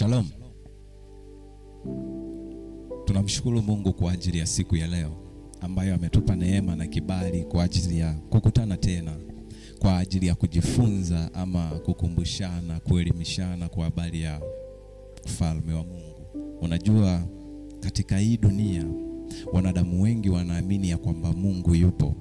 Shalom. Tunamshukuru Mungu kwa ajili ya siku ya leo ambayo ametupa neema na kibali kwa ajili ya kukutana tena, kwa ajili ya kujifunza ama kukumbushana, kuelimishana kwa habari ya ufalme wa Mungu. Unajua, katika hii dunia wanadamu wengi wanaamini ya kwamba Mungu yupo,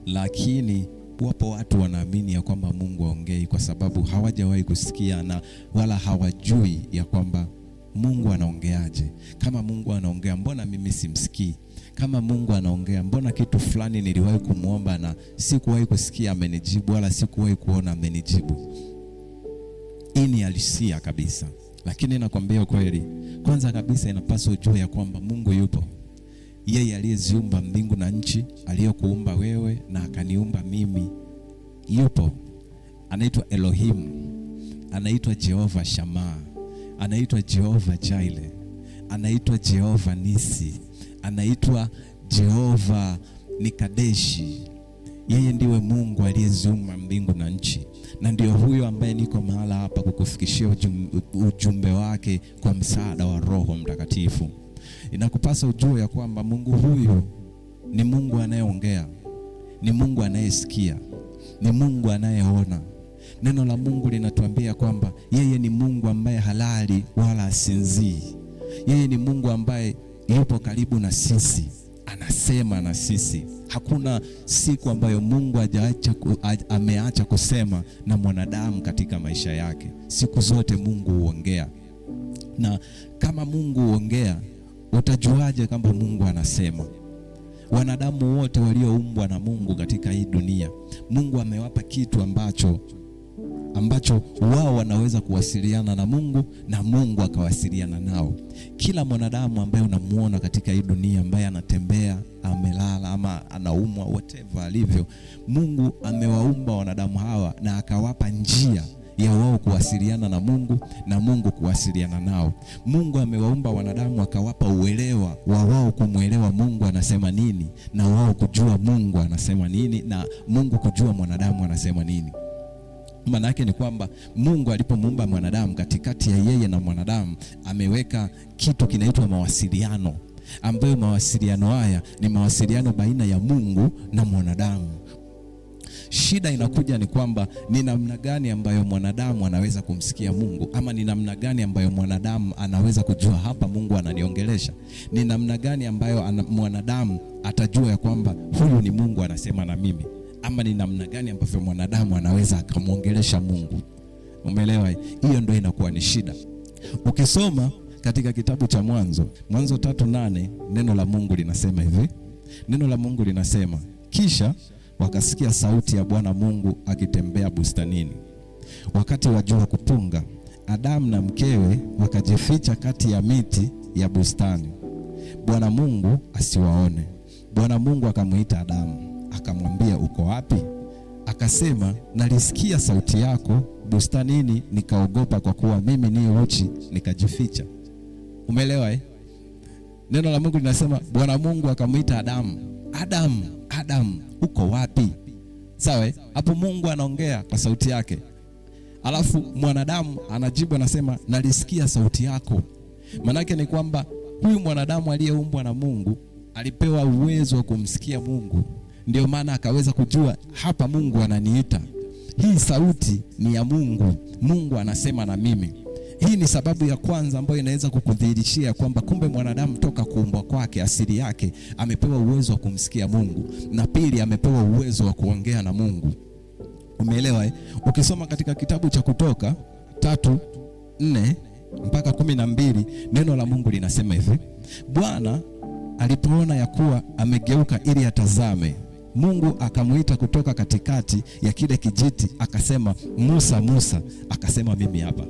lakini wapo watu wanaamini ya kwamba Mungu haongei kwa sababu hawajawahi kusikia na wala hawajui ya kwamba Mungu anaongeaje. Kama Mungu anaongea, mbona mimi simsikii? Kama Mungu anaongea, mbona kitu fulani niliwahi kumuomba na sikuwahi kusikia amenijibu, wala sikuwahi kuona amenijibu? Hii ni halisia kabisa. Lakini nakwambia kweli, kwanza kabisa inapaswa ujue ya kwamba Mungu yupo. Yeye aliyeziumba mbingu na nchi, aliyokuumba wewe na akaniumba mimi, yupo. Anaitwa Elohim, anaitwa Jehova Shammah, anaitwa Jehova Jireh, anaitwa Jehova Nisi, anaitwa Jehova Nikadeshi. Yeye ndiwe Mungu aliyeziumba mbingu na nchi, na ndio huyo ambaye niko mahala hapa kukufikishia ujumbe wake kwa msaada wa Roho Mtakatifu. Inakupasa ujue ya kwamba Mungu huyu ni Mungu anayeongea, ni Mungu anayesikia, ni Mungu anayeona. Neno la Mungu linatuambia kwamba yeye ni Mungu ambaye halali wala asinzii. Yeye ni Mungu ambaye yupo karibu na sisi, anasema na sisi. Hakuna siku ambayo Mungu ameacha kusema na mwanadamu katika maisha yake. Siku zote Mungu huongea. Na kama Mungu huongea, utajuaje kama Mungu anasema? Wanadamu wote walioumbwa na Mungu katika hii dunia, Mungu amewapa kitu ambacho wao wanaweza kuwasiliana na Mungu na Mungu akawasiliana nao. Kila mwanadamu ambaye unamuona katika hii dunia, ambaye anatembea, amelala ama anaumwa, whatever alivyo, Mungu amewaumba wanadamu hawa na akawapa njia ya wao kuwasiliana na Mungu na Mungu kuwasiliana nao. Mungu amewaumba wanadamu akawapa uelewa wa wao kumuelewa Mungu anasema nini, na wao kujua Mungu anasema nini, na Mungu kujua mwanadamu anasema nini. Maana yake ni kwamba Mungu alipomuumba mwanadamu, katikati ya yeye na mwanadamu ameweka kitu kinaitwa mawasiliano, ambayo mawasiliano haya ni mawasiliano baina ya Mungu na mwanadamu. Shida inakuja ni kwamba ni namna gani ambayo mwanadamu anaweza kumsikia Mungu, ama ni namna gani ambayo mwanadamu anaweza kujua hapa Mungu ananiongelesha? Ni namna gani ambayo mwanadamu atajua ya kwamba huyu ni Mungu anasema na mimi? Ama ni namna gani ambavyo mwanadamu anaweza akamuongelesha Mungu? Umeelewa? Hiyo ndio inakuwa ni shida. Ukisoma katika kitabu cha Mwanzo 3:8, neno la Mungu linasema hivi. Neno la Mungu linasema, kisha wakasikia sauti ya Bwana Mungu akitembea bustanini wakati wa jua kupunga. Adamu na mkewe wakajificha kati ya miti ya bustani, Bwana Mungu asiwaone. Bwana Mungu akamuita Adamu, akamwambia, uko wapi? Akasema, nalisikia sauti yako bustanini, nikaogopa kwa kuwa mimi ni uchi, nikajificha. Umeelewa? Neno la Mungu linasema Bwana Mungu akamuita Adamu, Adamu, uko wapi? Sawa? Hapo Mungu anaongea kwa sauti yake, alafu mwanadamu anajibu anasema, nalisikia sauti yako. Manake ni kwamba huyu mwanadamu aliyeumbwa na Mungu alipewa uwezo wa kumsikia Mungu. Ndio maana akaweza kujua hapa Mungu ananiita, hii sauti ni ya Mungu, Mungu anasema na mimi. Hii ni sababu ya kwanza ambayo inaweza kukudhihirishia kwamba kumbe mwanadamu toka kuumbwa kwake, asili yake, amepewa uwezo wa kumsikia Mungu, na pili, amepewa uwezo wa kuongea na Mungu. Umeelewa? Ukisoma katika kitabu cha Kutoka 3:4 mpaka 12, neno la Mungu linasema hivi. Bwana alipoona ya kuwa amegeuka ili atazame, Mungu akamuita kutoka katikati ya kile kijiti, akasema, Musa, Musa. Akasema, mimi hapa.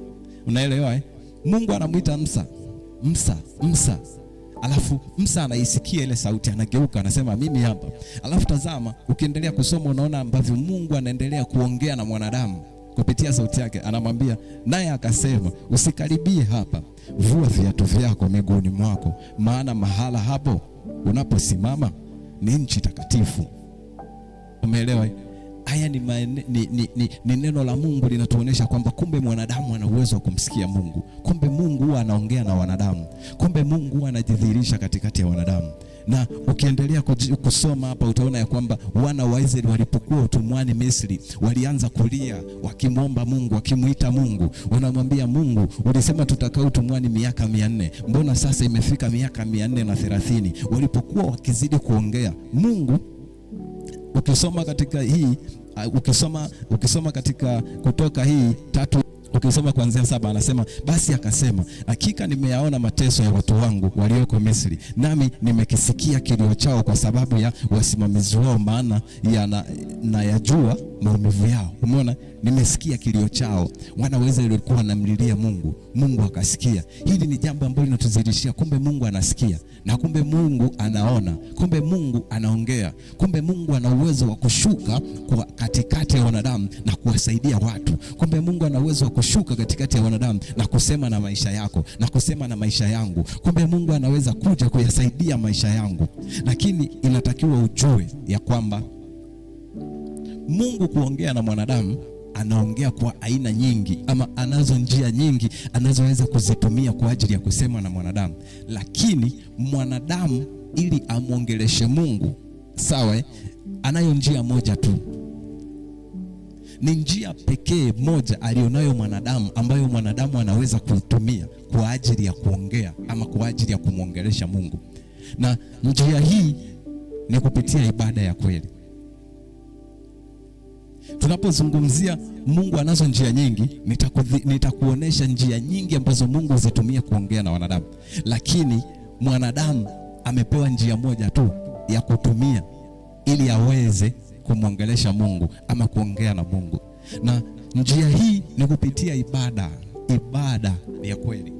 Unaelewa? Mungu anamuita Musa. Alafu Musa anaisikia ile sauti, anageuka, anasema, mimi hapa. Alafu tazama, ukiendelea kusoma unaona ambavyo Mungu anaendelea kuongea na mwanadamu kupitia sauti yake. Anamwambia, naye akasema, usikaribie hapa, vua viatu vyako miguuni mwako, maana mahala hapo unaposimama ni nchi takatifu. Umeelewa? haya ni neno la Mungu linatuonyesha kwamba kumbe mwanadamu ana uwezo wa kumsikia Mungu. Kumbe Mungu huwa anaongea na wanadamu. Kumbe Mungu huwa anajidhihirisha katikati ya wanadamu. Na ukiendelea kusoma hapa utaona ya kwamba wana wa Israeli walipokuwa utumwani Misri walianza kulia wakimwomba Mungu, wakimuita Mungu. Wanamwambia Mungu, ulisema tutakaa utumwani miaka 400. Mbona sasa imefika miaka 430? Walipokuwa wakizidi kuongea, Mungu ukisoma katika hii ukisoma katika Kutoka hii 3 ukisoma kuanzia 7 anasema, basi akasema, hakika nimeyaona mateso ya watu wangu walioko Misri, nami nimekisikia kilio chao kwa sababu ya wasimamizi wao, maana nayajua maumivu yao. Umeona, nimesikia kilio chao. Wana wa Israeli walikuwa wanamlilia Mungu, Mungu akasikia. Hili ni jambo ambalo linatuzidishia kumbe Mungu anasikia, na kumbe Mungu anaona, kumbe Mungu anaongea, kumbe Mungu ana uwezo wa kushuka kwa katikati ya wanadamu na kuwasaidia watu. Kumbe Mungu ana uwezo wa kushuka katikati ya wanadamu na kusema na maisha yako na kusema na maisha yangu. Kumbe Mungu anaweza kuja kuyasaidia maisha yangu. Lakini inatakiwa ujue ya kwamba Mungu kuongea na mwanadamu, anaongea kwa aina nyingi, ama anazo njia nyingi anazoweza kuzitumia kwa ajili ya kusema na mwanadamu. Lakini mwanadamu ili amwongeleshe Mungu, sawa, anayo njia moja tu. Ni njia pekee moja alionayo mwanadamu, ambayo mwanadamu anaweza kuitumia kwa ajili ya kuongea ama kwa ajili ya kumwongelesha Mungu. Na njia hii ni kupitia ibada ya kweli. Tunapozungumzia Mungu anazo njia nyingi, nitakuonesha njia nyingi ambazo Mungu huzitumia kuongea na wanadamu. Lakini mwanadamu amepewa njia moja tu ya kutumia ili aweze kumwongelesha Mungu ama kuongea na Mungu. Na njia hii ni kupitia ibada ya kweli.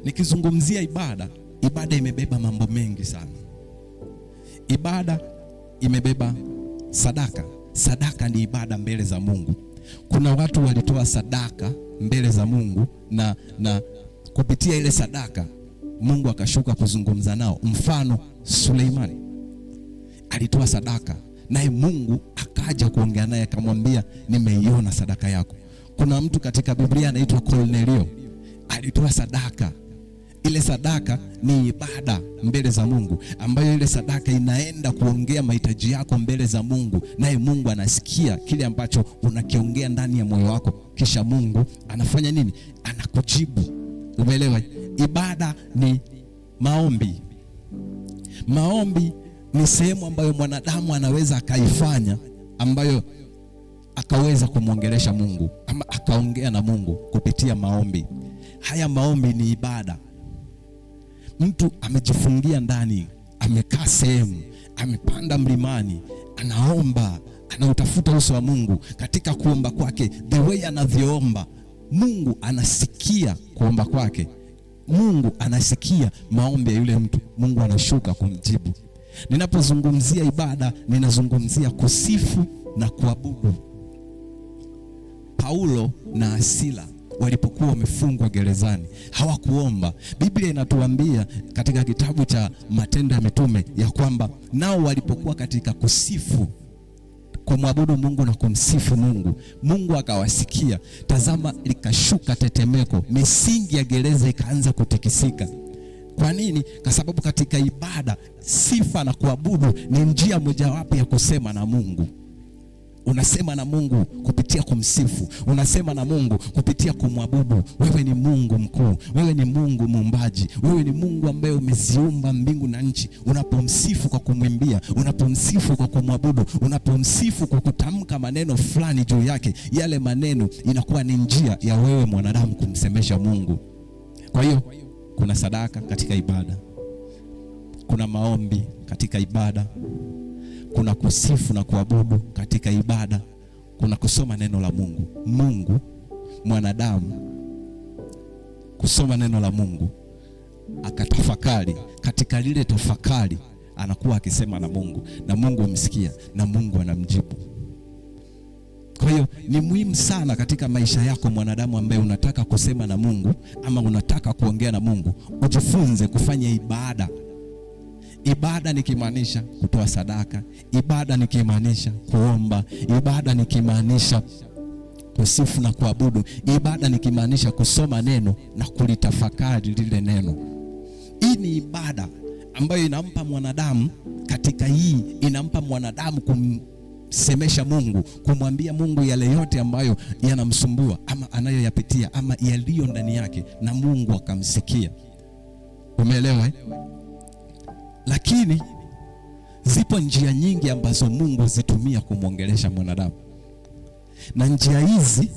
Nikizungumzia ibada imebeba mambo mengi sana. Ibada imebeba sadaka. Sadaka ni ibada mbele za Mungu. Kuna watu walitoa sadaka mbele za Mungu na kupitia ile sadaka Mungu akashuka kuzungumza nao. Mfano, Suleimani alitoa sadaka, naye Mungu akaja kuongea naye akamwambia, nimeiona sadaka yako. Kuna mtu katika Biblia anaitwa Kornelio, alitoa sadaka. Ile sadaka ni ibada mbele za Mungu, ambayo ile sadaka inaenda kuongea mahitaji yako mbele za Mungu, naye Mungu anasikia kile ambacho unakiongea ndani ya moyo wako, kisha Mungu anafanya nini? Anakujibu. Umeelewa? Ibada ni maombi. Maombi ni sehemu ambayo mwanadamu anaweza akaifanya, ambayo akaweza kumwongelesha Mungu ama akaongea na Mungu kupitia maombi. Haya maombi ni ibada. Mtu amejifungia ndani, amekaa sehemu, amepanda mlimani, anaomba, anautafuta uso wa Mungu. Katika kuomba kwake, the way anavyoomba, Mungu anasikia kuomba kwake. Mungu anasikia maombi ya yule mtu. Mungu anashuka kumjibu. Ninapozungumzia ibada, ninazungumzia kusifu na kuabudu. Paulo na Sila walipokuwa wamefungwa gerezani, hawakuomba. Biblia inatuambia katika kitabu cha Matendo ya Mitume ya kwamba nao walipokuwa katika kusifu, kumwabudu Mungu na kumsifu Mungu, Mungu akawasikia. Tazama, likashuka tetemeko, misingi ya gereza ikaanza kutikisika. Kwa nini? Kwa sababu katika ibada, sifa na kuabudu ni njia mojawapo ya kusema na Mungu. Unasema na Mungu kupitia kumsifu. Unasema na Mungu kupitia kumwabudu. Wewe ni Mungu mkuu. Wewe ni Mungu muumbaji. Wewe ni Mungu ambaye umeziumba mbingu na nchi. Unapomsifu kwa kumwimbia, unapomsifu kwa kumwabudu, unapomsifu kwa kutamka maneno fulani juu yake, yale maneno inakuwa ni njia ya wewe mwanadamu kumsemesha Mungu. Kwa hiyo kuna sadaka katika ibada, kuna maombi katika ibada, kuna kusifu na kuabudu katika ibada, kuna kusoma neno la Mungu. Mwanadamu kusoma neno la Mungu, akatafakari. Katika lile tafakari anakuwa akisema na Mungu, na Mungu amsikia, na Mungu anamjibu. Kwa hiyo ni muhimu sana katika maisha yako mwanadamu ambaye unataka kusema na Mungu ama unataka kuongea na Mungu, ujifunze kufanya ibada. Ibada nikimaanisha kutoa sadaka, ibada nikimaanisha kuomba, ibada nikimaanisha kusifu na kuabudu, ibada nikimaanisha kusoma neno na kulitafakari lile neno. Hii ni ibada ambayo inampa mwanadamu, katika hii inampa mwanadamu kumsemesha Mungu, kumwambia Mungu yale yote ambayo yanamsumbua ama anayoyapitia ama yaliyo ndani yake, na Mungu akamsikia. Umeelewa eh? Lakini zipo njia nyingi ambazo Mungu zitumia kumwongelesha mwanadamu, na njia hizi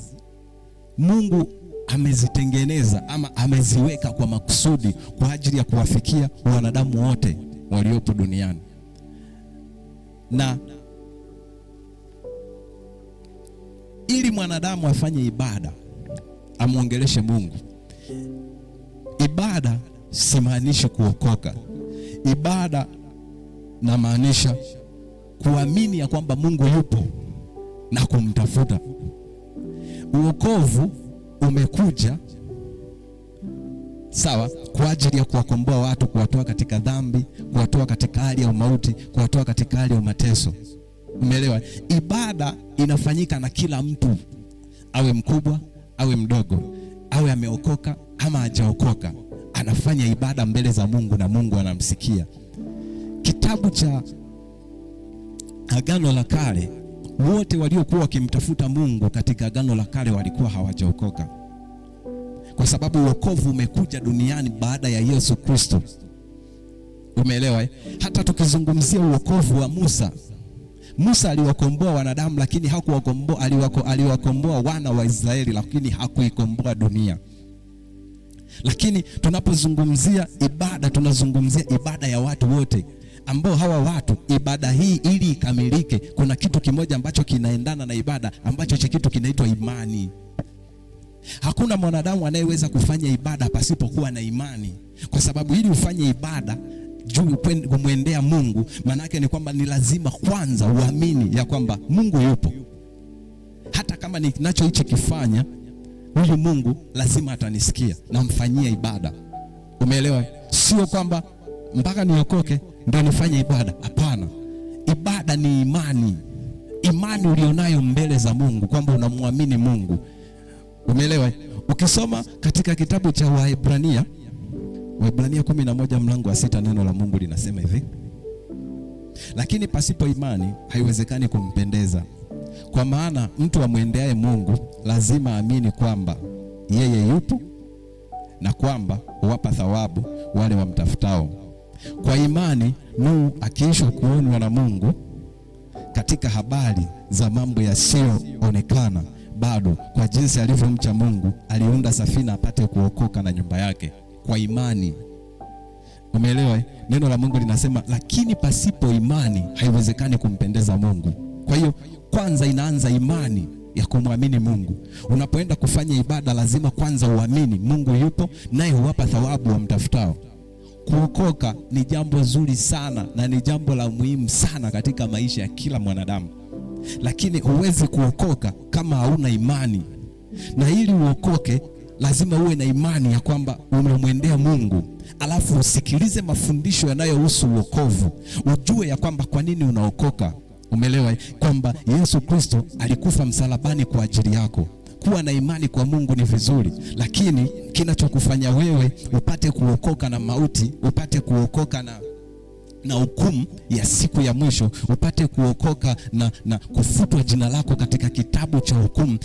Mungu amezitengeneza ama ameziweka kwa makusudi kwa ajili ya kuwafikia wanadamu wote waliopo duniani. Na ili mwanadamu afanye ibada, amwongeleshe Mungu, ibada simaanishi kuokoka. Ibada na maanisha kuamini ya kwamba Mungu yupo na kumtafuta. Uokovu umekuja sawa kwa ajili ya kuwakomboa watu, kuwatoa katika dhambi, kuwatoa katika hali ya mauti, kuwatoa katika hali ya mateso. Umeelewa? Ibada inafanyika na kila mtu, awe mkubwa awe mdogo, awe ameokoka ama hajaokoka, anafanya ibada mbele za Mungu na Mungu anamsikia. Kitabu cha Agano la Kale, wote waliokuwa wakimtafuta Mungu katika Agano la Kale walikuwa hawajaokoka, kwa sababu wokovu umekuja duniani baada ya Yesu Kristo. Umeelewa eh? Hata tukizungumzia wokovu wa Musa aliwakomboa wanadamu, lakini hakuwakomboa, aliwakomboa wana wa Israeli, lakini hakuikomboa dunia. Lakini tunapozungumzia ibada, tunazungumzia ibada ya watu wote, ambao hawa watu, ibada hii ili ikamilike, kuna kitu kimoja ambacho kinaendana na ibada, ambacho cha kitu kinaitwa imani. Hakuna mwanadamu anayeweza kufanya ibada pasipokuwa na imani, kwa sababu ili ufanye ibada juu kumwendea Mungu, maana yake ni kwamba ni lazima kwanza uamini ya kwamba Mungu yupo. Hata kama ninacho hichi kifanya, huyu Mungu lazima atanisikia na mfanyia ibada. Umeelewa? Sio kwamba mpaka niokoke ndio nifanye ibada. Hapana. Ibada ni imani. Imani ulionayo mbele za Mungu, kwamba unamwamini Mungu. Umeelewa? Ukisoma katika kitabu cha Waebrania 11 mlango wa 6, neno la Mungu linasema hivi: lakini pasipo imani haiwezekani kumpendeza, kwa maana mtu amwendeaye Mungu lazima aamini kwamba yeye yupo na kwamba huwapa thawabu wale wamtafutao. Kwa imani Nuhu akiisha kuonwa na Mungu katika habari za mambo yasiyoonekana bado, kwa jinsi alivyomcha Mungu, aliunda safina apate kuokoka na nyumba yake kwa imani. Umeelewa? Neno la Mungu linasema lakini pasipo imani haiwezekani kumpendeza Mungu. Kwa hiyo kwanza inaanza imani ya kumwamini Mungu. Unapoenda kufanya ibada, lazima kwanza uamini Mungu yupo naye huwapa thawabu wamtafutao. Kuokoka ni jambo zuri sana na ni jambo la muhimu sana katika maisha ya kila mwanadamu, lakini huwezi kuokoka kama hauna imani. Na ili uokoke lazima uwe na imani ya kwamba unamwendea Mungu, alafu usikilize mafundisho yanayohusu wokovu, ujue ya kwamba kwa nini unaokoka. Umeelewa? Kwamba Yesu Kristo alikufa msalabani kwa ajili yako. Kuwa na imani kwa Mungu ni vizuri, lakini kinachokufanya wewe upate kuokoka na mauti, upate kuokoka na hukumu ya siku ya mwisho, upate kuokoka na kufutwa jina lako katika kitabu cha hukumu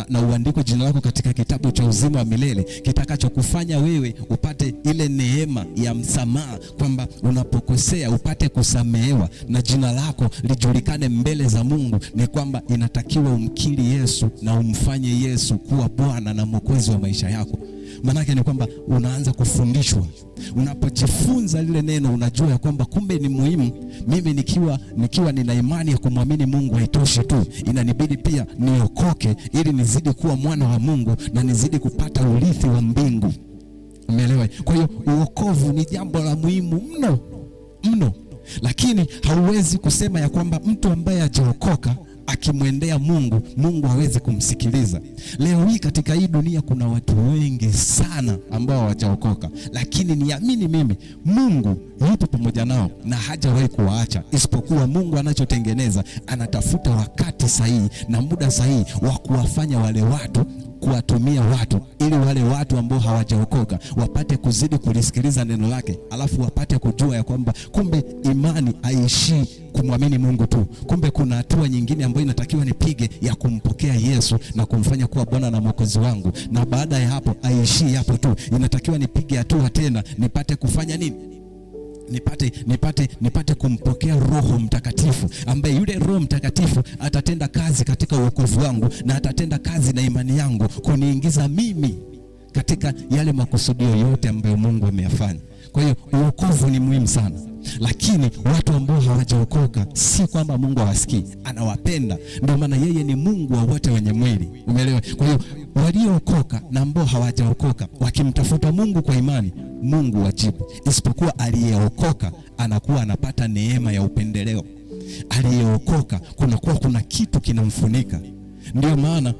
na uandiko jina lako katika kitabu cha uzima wa milele, kitakachokufanya wewe upate ile neema ya msamaha, kwamba unapokosea upate kusamehewa na jina lako lijulikane mbele za Mungu, ni kwamba inatakiwa umkiri Yesu na umfanye Yesu kuwa Bwana na Mwokozi wa maisha yako. Manake ni kwamba unaanza kufundishwa. Unapojifunza lile neno, unajua ya kwamba kumbe ni muhimu mimi nikiwa nina imani ya kumwamini Mungu haitoshi tu, inanibidi pia niokoke ili nizidi kuwa mwana wa Mungu na nizidi kupata urithi wa mbingu. Umeelewa? Kwa hiyo uokovu ni jambo la muhimu mno mno, lakini hauwezi kusema ya kwamba mtu ambaye hajaokoka akimwendea Mungu, Mungu hawezi kumsikiliza. Leo hii katika hii dunia kuna watu wengi sana ambao hawajaokoka, lakini niamini mimi, Mungu yupo pamoja nao na hajawahi kuwaacha, isipokuwa Mungu anachotengeneza, anatafuta wakati sahihi na muda sahihi wa kuwafanya wale watu, kuwatumia watu, ili wale watu ambao hawajaokoka wapate kuzidi kulisikiliza neno lake, alafu wapate kujua ya kwamba kumbe imani haishii kumwamini Mungu tu. Kumbe kuna hatua nyingine ambayo inatakiwa nipige ya kumpokea Yesu na kumfanya kuwa Bwana na Mwokozi wangu, na baada ya hapo haishii hapo tu, inatakiwa nipige hatua tena, nipate kufanya nini? Nipate kumpokea Roho Mtakatifu, ambaye yule Roho Mtakatifu atatenda kazi katika wokovu wangu na atatenda kazi na imani yangu kuniingiza mimi katika yale makusudio yote ambayo Mungu ameyafanya. Kwa hiyo wokovu ni muhimu sana, lakini watu ambao hawajaokoka, si kwamba Mungu hawasikii, anawapenda. Ndio maana yeye ni Mungu wa wote wenye mwili, umeelewa? Kwa hiyo waliookoka na ambao hawajaokoka wakimtafuta Mungu kwa imani, Mungu wajibu. Isipokuwa aliyeokoka anakuwa anapata neema ya upendeleo. Aliyeokoka kunakuwa kuna kitu kinamfunika. Ndio maana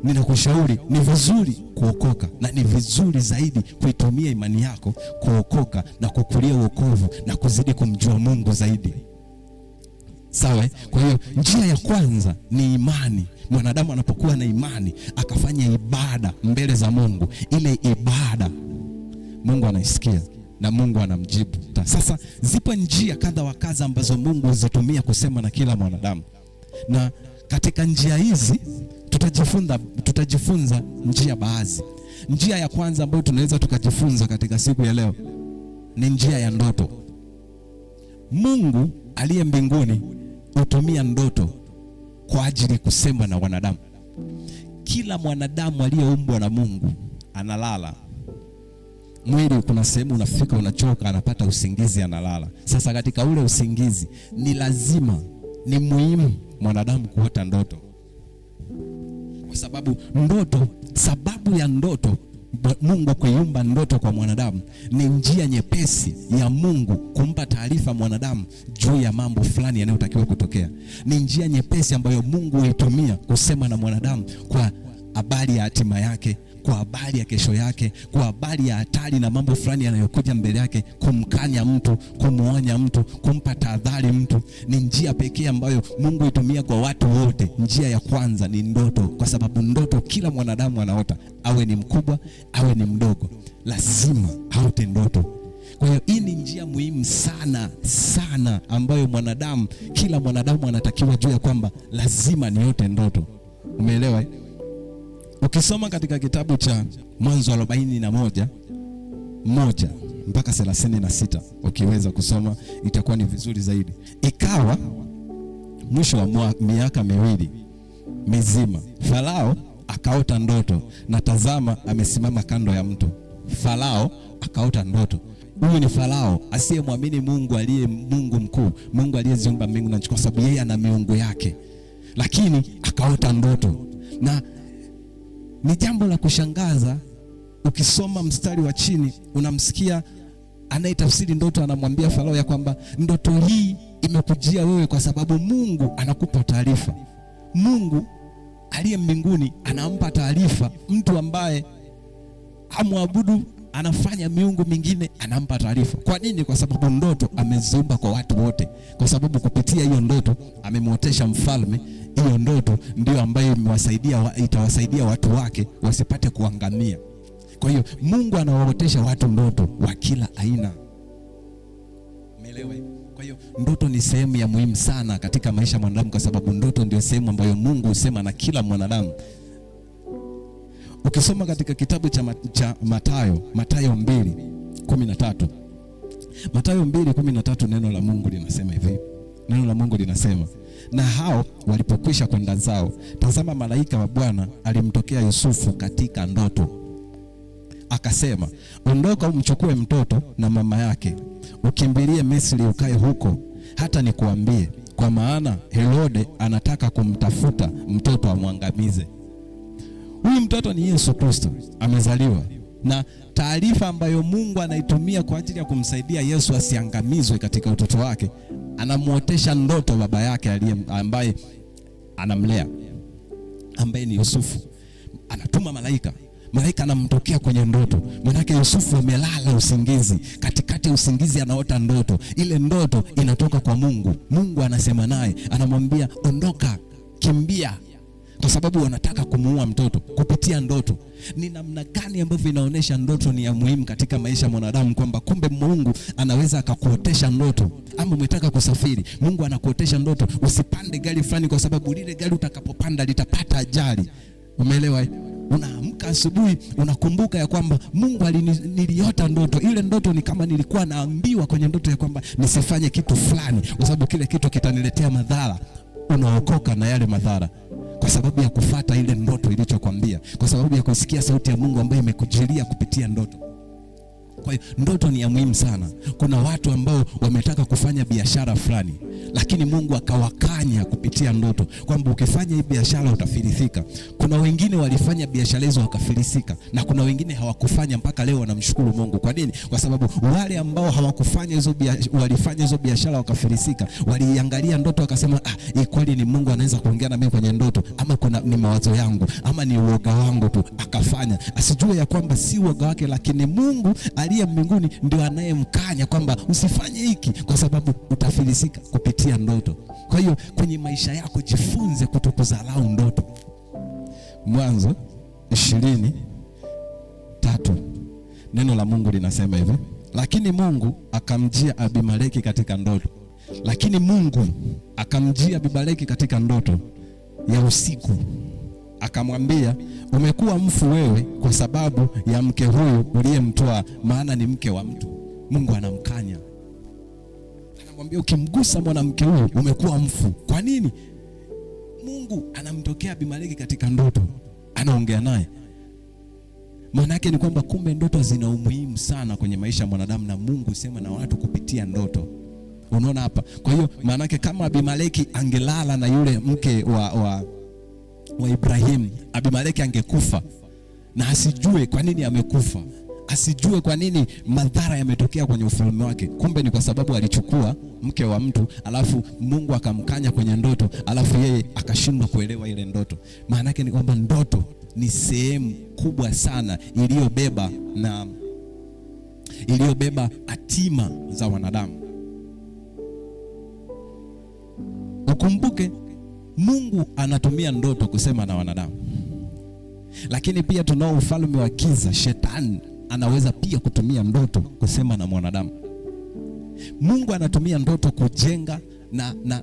ninakushauri ni vizuri kuokoka, na ni vizuri zaidi kuitumia imani yako kuokoka na kukulia wokovu na kuzidi kumjua Mungu zaidi. Sawa? Kwa hiyo njia ya kwanza ni imani. Mwanadamu anapokuwa na imani akafanya ibada mbele za Mungu, ile ibada Mungu anaisikia na Mungu anamjibu. Sasa zipo njia kadha wa kadha ambazo Mungu huzitumia kusema na kila mwanadamu, na katika njia hizi tutajifunza njia baadhi. Njia ya kwanza ambayo tunaweza tukajifunza katika siku ya leo ni njia ya ndoto. Mungu aliye mbinguni hutumia ndoto kwa ajili kusema na wanadamu. Kila mwanadamu aliyeumbwa na Mungu analala. Mwili kuna sehemu unafika unachoka, anapata usingizi, analala. Sasa katika ule usingizi ni lazima, ni muhimu mwanadamu kuota ndoto. Kwa sababu ndoto, sababu ya ndoto, Mungu kuiumba ndoto kwa mwanadamu ni njia nyepesi ya Mungu kumpa taarifa mwanadamu juu ya mambo fulani yanayotakiwa kutokea. Ni njia nyepesi ambayo Mungu huitumia kusema na mwanadamu kwa habari ya hatima yake, kwa habari ya kesho yake, kwa habari ya hatari na mambo fulani yanayokuja mbele yake, kumkanya mtu, kumuonya mtu, kumpa tahadhari mtu. Ni njia pekee ambayo Mungu huitumia kwa watu wote. Njia ya kwanza ni ndoto, kwa sababu ndoto kila mwanadamu anaota, awe ni mkubwa, awe ni mdogo, lazima aote ndoto. Kwa hiyo hii ni njia muhimu sana sana ambayo kila mwanadamu anatakiwa juu ya kwamba lazima niote ndoto. Umeelewa? Ukisoma katika kitabu cha Mwanzo 41:1 mpaka 36, ukiweza kusoma itakuwa ni vizuri zaidi. Ikawa mwisho wa miaka 2 mizima, Farao akaota ndoto, na tazama amesimama kando ya mto. Farao akaota ndoto. Huyu ni Farao asiyemwamini Mungu, aliye Mungu mkuu, Mungu aliyeziumba mbingu na nchi, kwa sababu yeye ana miungu yake, lakini akaota ndoto. Na ni jambo la kushangaza, ukisoma mstari wa chini unamsikia anayetafsiri ndoto anamwambia Farao ya kwamba ndoto hii imekujia wewe kwa sababu Mungu anakupa taarifa. Mungu aliye mbinguni anampa taarifa mtu ambaye hamwabudu, anafanya miungu mingine, anampa taarifa. Kwa nini? Kwa sababu ndoto ameziumba kwa watu wote, kwa sababu kupitia hiyo ndoto amemwotesha mfalme. Hiyo ndoto ndio ambayo itawasaidia watu wake wasipate kuangamia. Kwa hiyo Mungu anawaotesha watu ndoto wa kila aina. Umeelewa? Kwa hiyo ndoto ni sehemu ya muhimu sana katika maisha ya mwanadamu, kwa sababu ndoto ndio sehemu ambayo Mungu husema na kila mwanadamu. Ukisoma katika kitabu cha Mathayo 2:13, Mathayo 2:13, neno la Mungu linasema hivi. Neno la Mungu linasema, na hao walipokwisha kwenda zao, tazama malaika wa Bwana alimtokea Yusufu katika ndoto, akasema, ondoka umchukue mtoto na mama yake, ukimbilie Misri, ukae huko hata nikuambie, kwa maana Herode anataka kumtafuta mtoto amwangamize. Huyu mtoto ni Yesu Kristo, amezaliwa. Na taarifa ambayo Mungu anaitumia kwa ajili ya kumsaidia Yesu asiangamizwe katika utoto wake, anamuotesha ndoto baba yake ambaye anamlea, ambaye ni Yusufu. Anatuma malaika anamtokea kwenye ndoto. Manake Yusufu amelala usingizi, katikati ya usingizi anaota ndoto. Ile ndoto inatoka kwa Mungu. Mungu anasema naye, anamwambia ondoka, kimbia, kwa sababu wanataka kumuua mtoto kupitia ndoto. Ni namna gani ambavyo inaonyesha ndoto ni ya muhimu katika maisha ya mwanadamu, kwamba kumbe Mungu anaweza akakuotesha ndoto. Ama umetaka kusafiri, Mungu anakuotesha ndoto, usipande gari fulani kwa sababu lile gari utakapopanda litapata ajali. Umeelewa? Unaamka asubuhi unakumbuka ya kwamba Mungu niliota ndoto. Ile ndoto ni kama nilikuwa naambiwa kwenye ndoto ya kwamba nisifanye kitu fulani kwa sababu kile kitu kitaniletea madhara. Unaokoka na yale madhara kwa sababu ya kufuata ile ndoto ilichokwambia, kwa sababu ya kusikia sauti ya Mungu ambayo imekujilia kupitia ndoto. Kwa hiyo ndoto ni ya muhimu sana. Kuna watu ambao wametaka kufanya biashara fulani, lakini Mungu akawakanya kupitia ndoto kwamba ukifanya hii biashara utafilisika. Kuna wengine walifanya biashara hizo wakafilisika, na kuna wengine hawakufanya mpaka leo wanamshukuru Mungu. Kwa nini? Kwa sababu wale ambao hawakufanya hizo walifanya hizo biashara wakafilisika, waliangalia ndoto wakasema, hii kweli ni Mungu anaweza kuongea na mimi kwenye ndoto, ama kuna ni mawazo yangu, ama ni uoga wangu tu. Akafanya asijue ya kwamba si uoga wake, lakini Mungu aliye mbinguni ndio anayemkanya kwamba usifanye hiki kwa sababu utafilisika kupitia ndoto. Kwa hiyo kwenye maisha yako jifunze kutokudharau ndoto. Mwanzo 20:3 neno la Mungu linasema hivi, lakini Mungu akamjia Abimeleki katika ndoto. Lakini Mungu akamjia Abimeleki katika ndoto ya usiku, akamwambia, umekuwa mfu wewe kwa sababu ya mke huyu uliyemtoa, maana ni mke wa mtu. Mungu anamkanya, anamwambia ukimgusa mwanamke huyu umekuwa mfu. Kwa nini? Mungu anamtokea Abimeleki katika ndoto, anaongea naye. Maana yake ni kwamba kumbe ndoto zina umuhimu sana kwenye maisha ya mwanadamu, na Mungu husema na watu kupitia ndoto. Unaona hapa? Kwa hiyo maana yake kama Abimeleki angelala na yule mke wa Ibrahim, Abimeleki angekufa na asijue kwa nini amekufa, asijue kwa nini madhara yametokea kwenye ufalme wake. Kumbe ni kwa sababu alichukua mke wa mtu, alafu Mungu akamkanya kwenye ndoto, alafu yeye akashindwa kuelewa ile ndoto. Maana yake ni kwamba ndoto ni sehemu kubwa sana iliyobeba hatima za wanadamu. Ukumbuke Mungu anatumia ndoto kusema na wanadamu, lakini pia tunao ufalme wa giza. Shetani anaweza pia kutumia ndoto kusema na mwanadamu. Mungu anatumia ndoto kujenga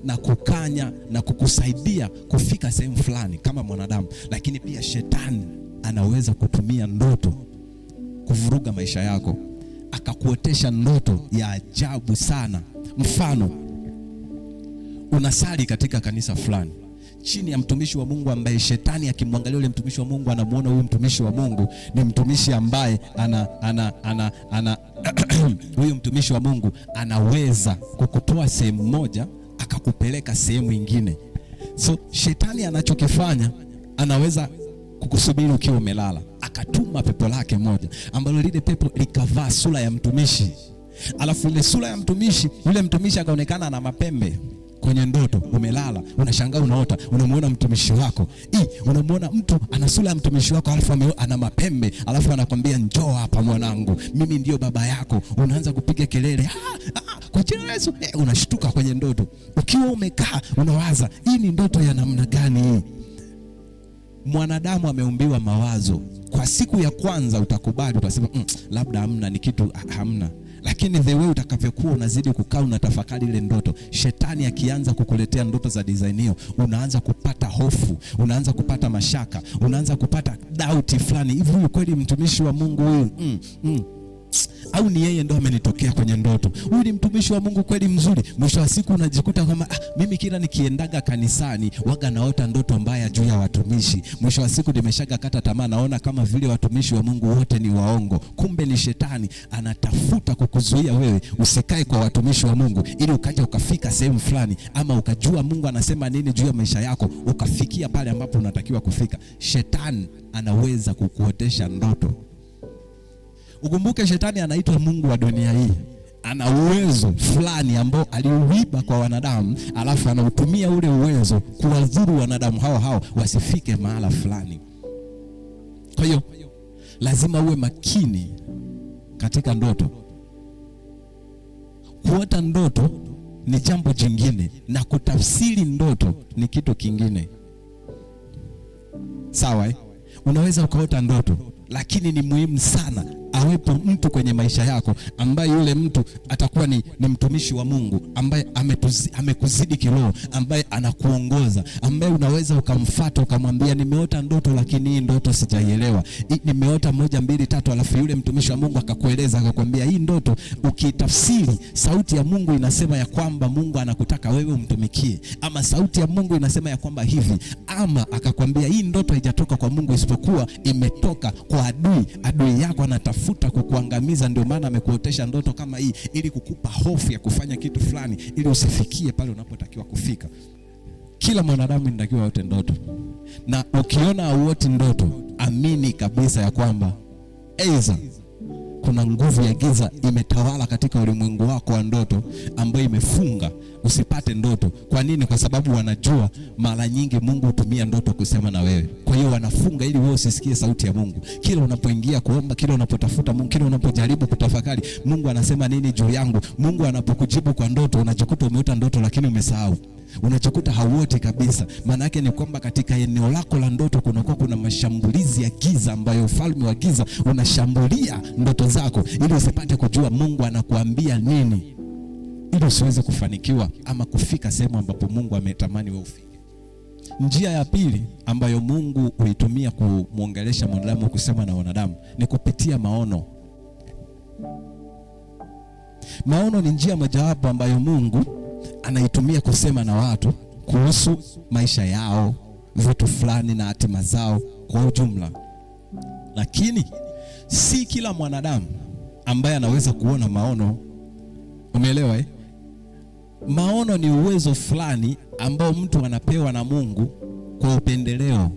na kukanya na kukusaidia kufika sehemu fulani kama mwanadamu, lakini pia shetani anaweza kutumia ndoto kuvuruga maisha yako, akakuotesha ndoto ya ajabu sana. Mfano, unasali katika kanisa fulani chini ya mtumishi wa Mungu ambaye shetani akimwangalia yule mtumishi wa Mungu anamuona huyu mtumishi wa Mungu ni mtumishi ambaye huyu mtumishi wa Mungu anaweza kukutoa sehemu moja akakupeleka sehemu nyingine. So shetani anachokifanya, anaweza kukusubiri ukiwa umelala, akatuma pepo lake moja ambalo lile pepo likavaa sura ya mtumishi, alafu ile sura ya mtumishi, yule mtumishi akaonekana na mapembe. Kwenye ndoto umelala, unashangaa unaota, unamuona mtumishi wako. Unamuona mtu ana sura ya mtumishi wako, alafu ana mapembe, alafu anakwambia njoo hapa mwanangu, mimi ndio baba yako. Unaanza kupiga kelele, kwa jina la Yesu. Unashtuka kwenye ndoto. Ukiwa umekaa unawaza, hii ni ndoto ya namna gani hii? Mwanadamu ameumbiwa mawazo. Kwa siku ya kwanza utakubali, utasema labda hamna, ni kitu hamna. Lakini the way utakavyokuwa unazidi kukaa unatafakari ile ndoto, shetani akianza kukuletea ndoto za design hiyo, unaanza kupata hofu, unaanza kupata mashaka, unaanza kupata doubt fulani. Hivi kweli mtumishi wa Mungu huyu au ni yeye ndo amenitokea kwenye ndoto? Huyu ni mtumishi wa Mungu kweli mzuri? Mwisho wa siku unajikuta kama mimi kila nikiendaga kanisani waga naota ndoto mbaya juu ya watumishi. Mwisho wa siku nimeshaga kata tamaa, naona kama vile watumishi wa Mungu wote ni waongo. Kumbe ni shetani anatafuta kukuzuia wewe usikae kwa watumishi wa Mungu, ili ukaja ukafika sehemu fulani, ama ukajua Mungu anasema nini juu ya maisha yako, ukafikia pale ambapo unatakiwa kufika. Shetani anaweza kukuotesha ndoto. Ukumbuke shetani anaitwa mungu wa dunia hii. ana uwezo fulani ambao aliuiba kwa wanadamu, alafu anautumia ule uwezo kuwadhuru wanadamu hao wasifike mahala fulani. Kwa hiyo lazima uwe makini katika ndoto. Kuota ndoto ni jambo jingine na kutafsiri ndoto ni kitu kingine. Sawa? Unaweza ukaota ndoto, lakini ni muhimu sana awepo mtu kwenye maisha yako ambaye yule mtu atakuwa ni mtumishi wa Mungu ambaye amekuzidi kiroho, ambaye anakuongoza, ambaye unaweza ukamfuata ukamwambia, nimeota ndoto lakini hii ndoto sijaielewa. Nimeota 1 2 3, alafu yule mtumishi wa Mungu akakueleza akakwambia, hii ndoto ukitafsiri, sauti ya Mungu inasema ya kwamba Mungu anakutaka wewe umtumikie, ama sauti ya Mungu inasema ya kwamba hivi, ama akakwambia hii ndoto haijatoka kwa Mungu isipokuwa imetoka kwa adui yako anatafuta kukuangamiza, ndio maana amekuotesha ndoto kama hii ili kukupa hofu ya kufanya kitu fulani ili usifikie pale unapotakiwa kufika. Kila mwanadamu inatakiwa aote ndoto, na ukiona auoti ndoto, amini kabisa ya kwamba aidha kuna nguvu ya giza imetawala katika ulimwengu wako wa ndoto ambayo imefunga usipate ndoto. Kwa nini? Kwa sababu wanajua mara nyingi Mungu hutumia ndoto kusema na wewe. Kwa hiyo wanafunga ili wewe usisikie sauti ya Mungu. Kila unapoingia kuomba, kila unapotafuta Mungu, kila unapojaribu kutafakari, Mungu anasema nini juu yangu? Mungu anapokujibu kwa ndoto, unajikuta umeota ndoto lakini umesahau. Unajikuta hauoti kabisa. Maana yake ni kwamba katika eneo lako la ndoto kuna mashambulizi ya giza ambayo ufalme wa giza unashambulia ndoto zako ili usipate kujua Mungu anakuambia nini, ili usiweze kufanikiwa ama kufika sehemu ambapo Mungu ametamani wewe ufike. Njia ya pili ambayo Mungu huitumia kumuongelesha mwanadamu, kusema na wanadamu, ni kupitia maono. Maono ni njia mojawapo ambayo Mungu anaitumia kusema na watu kuhusu maisha yao, vitu fulani na hatima zao kwa ujumla. Lakini si kila mwanadamu ambaye anaweza kuona maono. Umeelewa eh? Maono ni uwezo fulani ambao mtu anapewa na Mungu kwa upendeleo,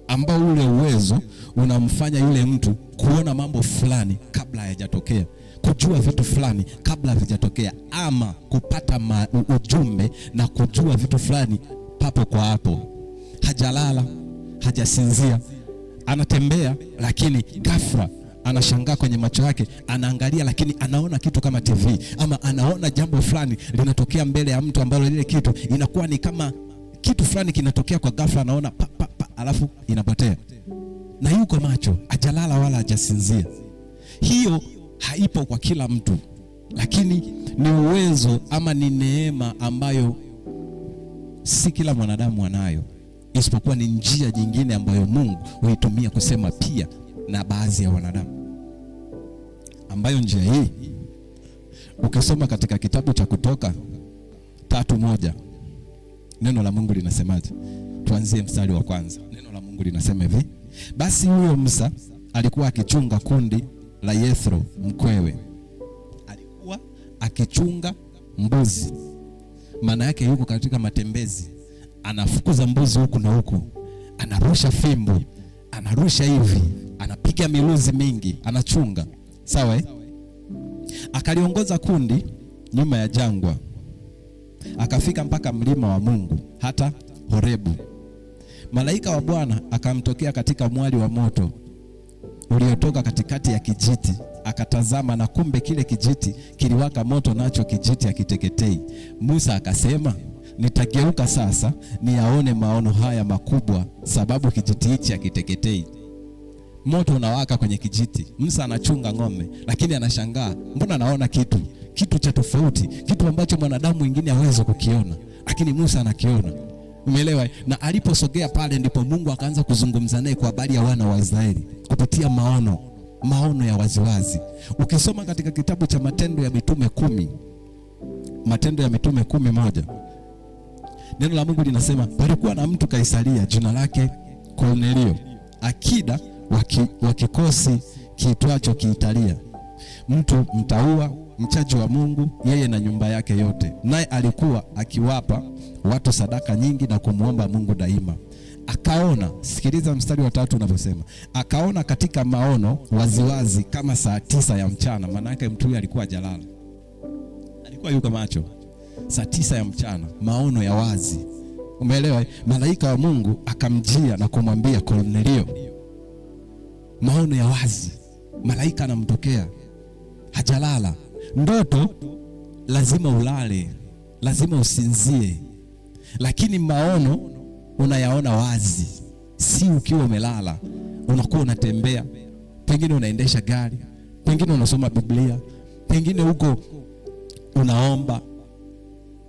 ambao ule uwezo unamfanya yule mtu kuona mambo fulani kabla hayajatokea, kujua vitu fulani kabla havijatokea, ama kupata ujumbe na kujua vitu fulani papo kwa hapo. Hajalala, hajasinzia, anatembea, lakini ghafla anashangaa kwenye macho yake, anaangalia lakini anaona kitu kama TV, ama anaona jambo fulani linatokea mbele ya mtu ambalo lile kitu inakuwa ni kama kitu fulani kinatokea kwa ghafla, anaona alafu inapotea. Na yuko macho, hajalala wala hajasinzia. Hiyo haipo kwa kila mtu, lakini ni uwezo ama ni neema ambayo si kila mwanadamu anayo, isipokuwa ni njia nyingine ambayo Mungu huitumia kusema pia na baadhi ya wanadamu, ambayo njia hii ukisoma katika kitabu cha Kutoka 3:1 neno la Mungu linasemaje? Tuanzie mstari wa kwanza. Neno la Mungu linasema hivi: basi huyo Musa alikuwa akichunga kundi la Yethro mkwewe. Alikuwa akichunga mbuzi. Maana yake yuko katika matembezi, anafukuza mbuzi huku na huku, anarusha fimbo, anarusha hivi, anapiga miluzi mingi, anachunga. Sawa eh? Akaliongoza kundi nyuma ya jangwa, akafika mpaka mlima wa Mungu, hata Horebu. Malaika wa Bwana akamtokea katika mwali wa moto uliotoka katikati ya kijiti. Akatazama, na kumbe kile kijiti kiliwaka moto, nacho kijiti hakiteketei. Musa akasema, nitageuka sasa niyaone maono haya makubwa, sababu kijiti hichi hakiteketei. Moto unawaka kwenye kijiti. Musa anachunga ng'ombe, lakini anashangaa, mbona anaona kitu cha tofauti, kitu ambacho mwanadamu mwingine hawezi kukiona, lakini Musa anakiona. Umeelewa? Na aliposogea pale, ndipo Mungu akaanza kuzungumza naye kwa habari ya wana wa Israeli kupitia maono ya waziwazi. Ukisoma katika kitabu cha Matendo ya Mitume 10:1, neno la Mungu linasema, palikuwa na mtu Kaisaria, jina lake Kornelio, akida wa kikosi kiitwacho Kiitalia, mtu mtaua, mchaji wa Mungu, yeye na nyumba yake yote. Naye alikuwa akiwapa watu sadaka nyingi na kumuomba Mungu daima. Akaona, sikiliza mstari wa 3 unavyosema, akaona katika maono waziwazi kama saa 9 ya mchana. Maana yake mtu huyu alikuwa hajalala. alikuwa yuko macho. Saa 9 ya mchana, maono ya wazi. Umeelewa? Malaika wa Mungu akamjia na kumwambia Kornelio. Maono ya wazi. Malaika anamtokea. Hajalala. Ndoto lazima ulale, lazima usinzie. Lakini maono unayaona wazi. Si ukiwa umelala. Unakuwa unatembea, pengine unaendesha gari, pengine unasoma Biblia, pengine huko unaomba.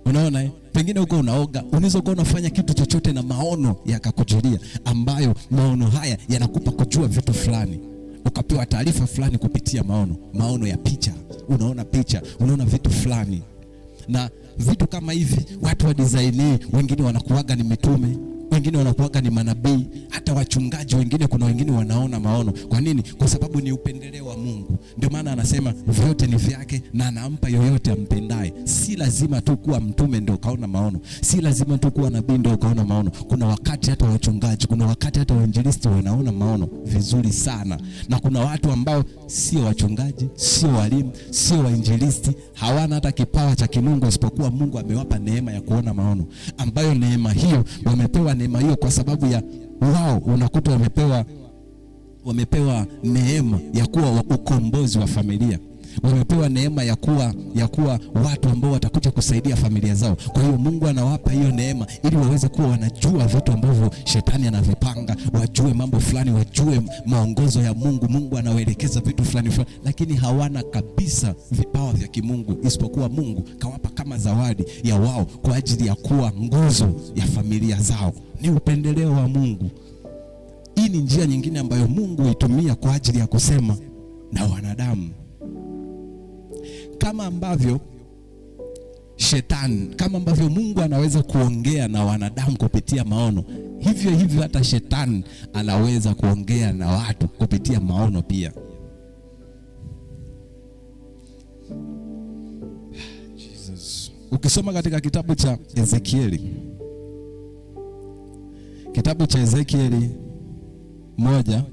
Unaona, pengine huko unaoga, unaweza kuwa unafanya kitu chochote na maono yakakujulia, ambayo maono haya yanakupa kujua vitu fulani. Ukapewa taarifa fulani kupitia maono ya picha. Unaona picha, unaona vitu fulani. Na vitu kama hivi watu wa design, wengine wanakuaga ni mitume, wengine wanakuaga ni manabii, hata wachungaji wengine, kuna wengine wanaona maono. Kwa nini? Kwa sababu ni upendeleo wa Mungu. Ndio maana anasema vyote ni vyake na anampa yoyote ampendaye. Si lazima tu kuwa mtume ndio ukaona maono. Si lazima tu kuwa nabii ndio ukaona maono. Kuna wakati hata wachungaji, kuna wakati hata wainjilisti wanaona maono vizuri sana. Na kuna watu ambao sio wachungaji, sio walimu, sio wainjilisti, hawana hata kipawa cha kimungu, isipokuwa Mungu amewapa neema ya kuona maono, ambayo neema hiyo wamepewa neema hiyo kwa sababu ya wao, unakuta wamepewa neema ya kuwa ukombozi wa familia. Wamepewa neema ya kuwa watu ambao watakuja kusaidia familia zao. Kwa hiyo Mungu anawapa hiyo neema ili waweze kuwa wanajua vitu ambavyo shetani anavipanga, wajue mambo fulani, wajue maongozo ya Mungu. Mungu anawaelekeza vitu fulani, lakini hawana kabisa vipawa vya kimungu, isipokuwa Mungu kawapa kama zawadi ya wao kwa ajili ya kuwa nguzo ya familia zao. Ni upendeleo wa Mungu. Hii ni njia nyingine ambayo Mungu huitumia kwa ajili ya kusema na wanadamu. Kama ambavyo Mungu anaweza kuongea na wanadamu kupitia maono, hivyo hivyo hata shetani anaweza kuongea na watu kupitia maono pia. Jesus. Ukisoma katika kitabu cha Ezekieli, moja,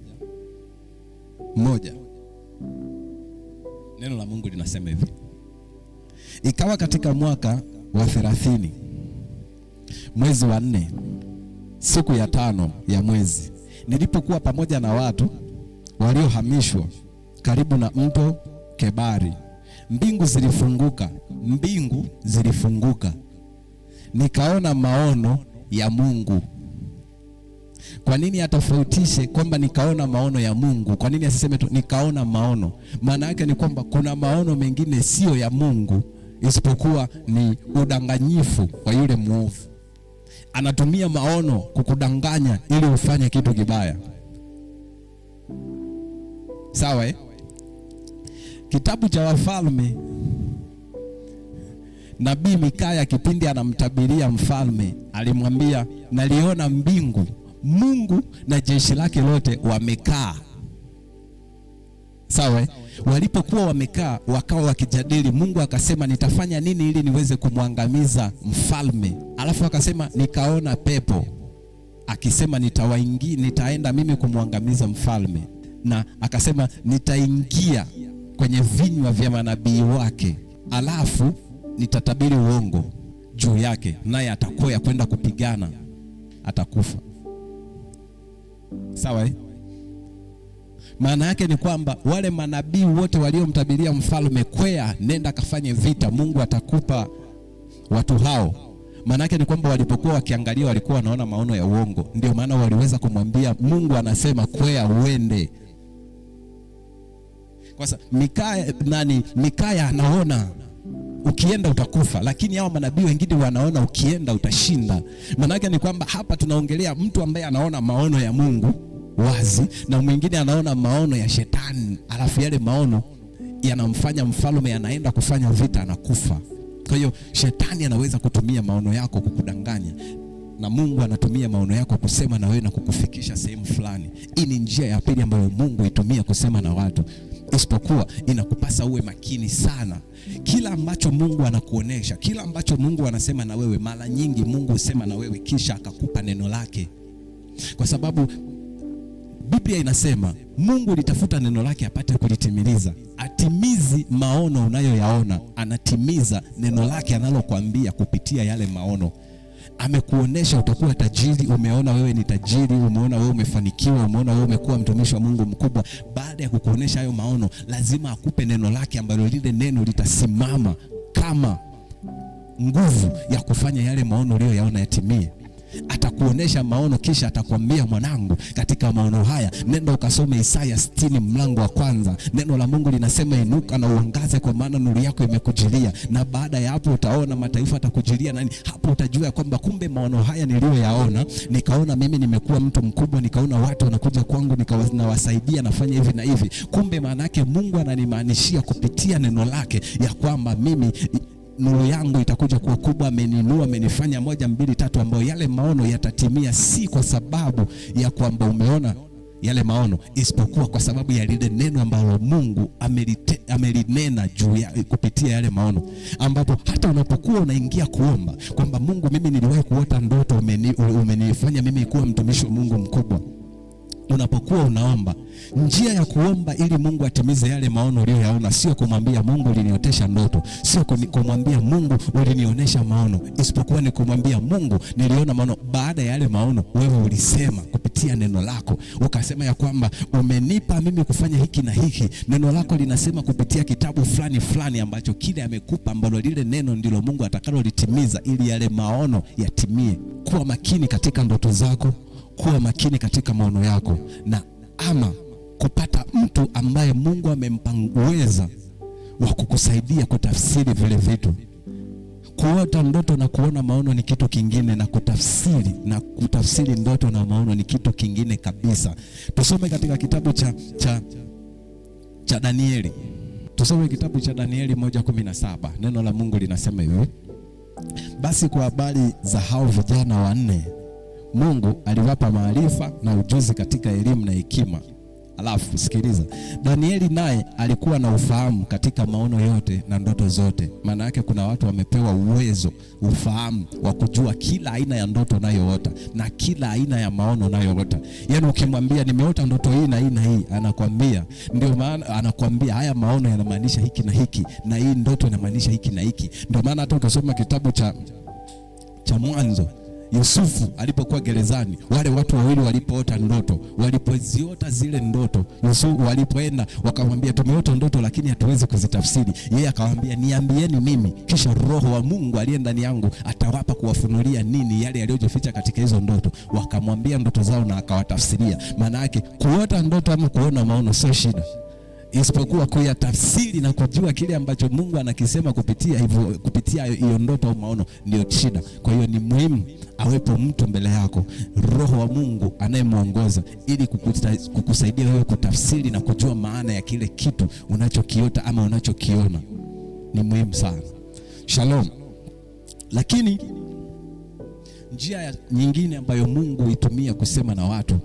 neno la Mungu linasema hivi: ikawa katika mwaka wa 30 mwezi wa 4 siku ya 5 ya mwezi, nilipokuwa pamoja na watu waliohamishwa karibu na mto Kebari, mbingu zilifunguka, nikaona maono ya Mungu. Kwa nini atofautishe kwamba nikaona maono ya Mungu? Kwa nini asiseme tu nikaona maono? Maana yake ni kwamba kuna maono mengine sio ya Mungu, isipokuwa ni udanganyifu wa yule mwovu. Anatumia maono kukudanganya ili ufanye kitu kibaya. Sawa Kitabu cha Wafalme, Nabii Mikaya kipindi anamtabiria mfalme, alimwambia, naliona mbingu, Mungu na jeshi lake lote wamekaa. Sawa Walipokuwa wamekaa, wakawa wakijadili. Mungu akasema, nitafanya nini ili niweze kumwangamiza mfalme? Alafu akasema, nikaona pepo akisema, nitaenda mimi kumwangamiza mfalme. Na akasema, nitaingia kwenye vinywa vya manabii wake, alafu nitatabiri uongo juu yake, naye atakoya kwenda kupigana, atakufa. Sawa Maana yake ni kwamba wale manabii wote waliomtabiria mfalme, kwea nenda kafanye vita, Mungu atakupa watu hao. Maana yake ni kwamba walipokuwa wakiangalia walikuwa wanaona maono ya uongo. Ndio maana waliweza kumwambia Mungu anasema kwea uende. Kwa sababu Mikaya anaona ukienda utakufa, lakini hao manabii wengine wanaona ukienda utashinda. Maana yake ni kwamba hapa tunaongelea mtu ambaye anaona maono ya Mungu wazi, na mwingine anaona maono ya shetani, alafu yale maono yanamfanya mfalme anaenda kufanya vita, anakufa. Kwa hiyo shetani anaweza kutumia maono yako kukudanganya, na Mungu anatumia maono yako kusema na wewe na kukufikisha sehemu fulani. Hii ni njia ya pili ambayo Mungu huitumia kusema na watu, isipokuwa inakupasa uwe makini sana. Kila ambacho Mungu anakuonesha, kila ambacho Mungu anasema na wewe, mara nyingi Mungu husema na wewe kisha akakupa neno lake. Kwa sababu Biblia inasema Mungu litafuta neno lake apate kulitimiliza. Atimizi maono unayoyaona, anatimiza neno lake analokuambia kupitia yale maono. Amekuonesha utakuwa tajiri, umeona wewe ni tajiri, umeona wewe umefanikiwa, umeona wewe umekuwa mtumishi wa Mungu mkubwa. Baada ya kukuonesha hayo maono, lazima akupe neno lake ambalo lile neno litasimama kama nguvu ya kufanya yale maono uliyoyaona yatimie. Atakuonesha maono kisha atakwambia, mwanangu, katika maono haya nenda ukasome Isaya 60 mlango wa 1. Neno la Mungu linasema inuka na uangaze kwa maana nuru yako imekujilia. Na baada ya hapo utaona mataifa atakujilia nani. Hapo utajua kwamba kumbe maono haya niliyoyaona, nikaona mimi nimekuwa mtu mkubwa, nikaona watu wanakuja kwangu, nikawasaidia nafanya hivi na hivi. Kumbe maana yake Mungu ananimaanishia kupitia neno lake ya kwamba mimi nuru yangu itakuja kuwa kubwa, ameninua, amenifanya 1, 2, 3, ambayo yale maono yatatimia, si kwa sababu ya kwamba umeona yale maono, isipokuwa kwa sababu ya lile neno ambalo Mungu amelinena juu ya kupitia yale maono. Ambapo hata unapokuwa unaingia kuomba kwamba Mungu, mimi niliwahi kuota ndoto, umenifanya mimi kuwa mtumishi wa Mungu mkubwa. Unapokuwa unaomba, njia ya kuomba ili Mungu atimize yale maono uliyoyaona sio kumwambia Mungu uliniotesha ndoto, sio kumwambia Mungu ulinionyesha maono, isipokuwa ni kumwambia Mungu, niliona maono. Baada ya yale maono, wewe ulisema kupitia neno lako, ukasema ya kwamba umenipa mimi kufanya hiki na hiki. Neno lako linasema kupitia kitabu fulani fulani ambacho kile amekupa, ambalo lile neno ndilo Mungu atakalolitimiza ili yale maono yatimie. Kuwa makini katika ndoto zako, kuwa makini katika maono yako, na ama kupata mtu ambaye Mungu amempa uwezo wa kukusaidia kutafsiri vile vitu. Kuota ndoto na kuona maono ni kitu kingine, na kutafsiri ndoto na maono ni kitu kingine kabisa. Tusome katika kitabu cha Danieli. Tusome kitabu cha Danieli 1:17. Neno la Mungu linasema hivi: basi kwa habari za hao vijana 4, Mungu aliwapa maarifa na ujuzi katika elimu na hekima. Alafu sikiliza, Danieli naye alikuwa na ufahamu katika maono yote na ndoto zote. Maana yake kuna watu wamepewa uwezo, ufahamu wa kujua kila aina ya ndoto unayoota na kila aina ya maono unayoota. Yaani ukimwambia nimeota ndoto hii na hii na hii, anakwambia, ndio maana anakwambia haya maono yanamaanisha hiki na hiki, na hii ndoto inamaanisha hiki na hiki. Ndio maana hata ukisoma kitabu cha Mwanzo, Yusufu alipokuwa gerezani, wale watu wawili walipoota ndoto, walipoziota zile ndoto, Yusufu walipoenda wakamwambia, tumeota ndoto lakini hatuwezi kuzitafsiri. Yeye akamwambia, niambieni mimi, kisha Roho wa Mungu aliye ndani yangu atawapa kuwafunulia nini yale yaliyojificha katika hizo ndoto. Wakamwambia ndoto zao na akawatafsiria. Maana yake kuota ndoto ama kuona maono sio shida, isipokuwa kuyatafsiri na kujua kile ambacho Mungu anakisema kupitia hiyo ndoto au maono ndio shida. Kwa hiyo ni muhimu awepo mtu mbele yako, Roho wa Mungu anayemuongoza, ili kukusaidia wewe kutafsiri na kujua maana ya kile kitu unachokiota ama unachokiona. Ni muhimu sana. Shalom. Lakini njia nyingine ambayo Mungu huitumia kusema na watu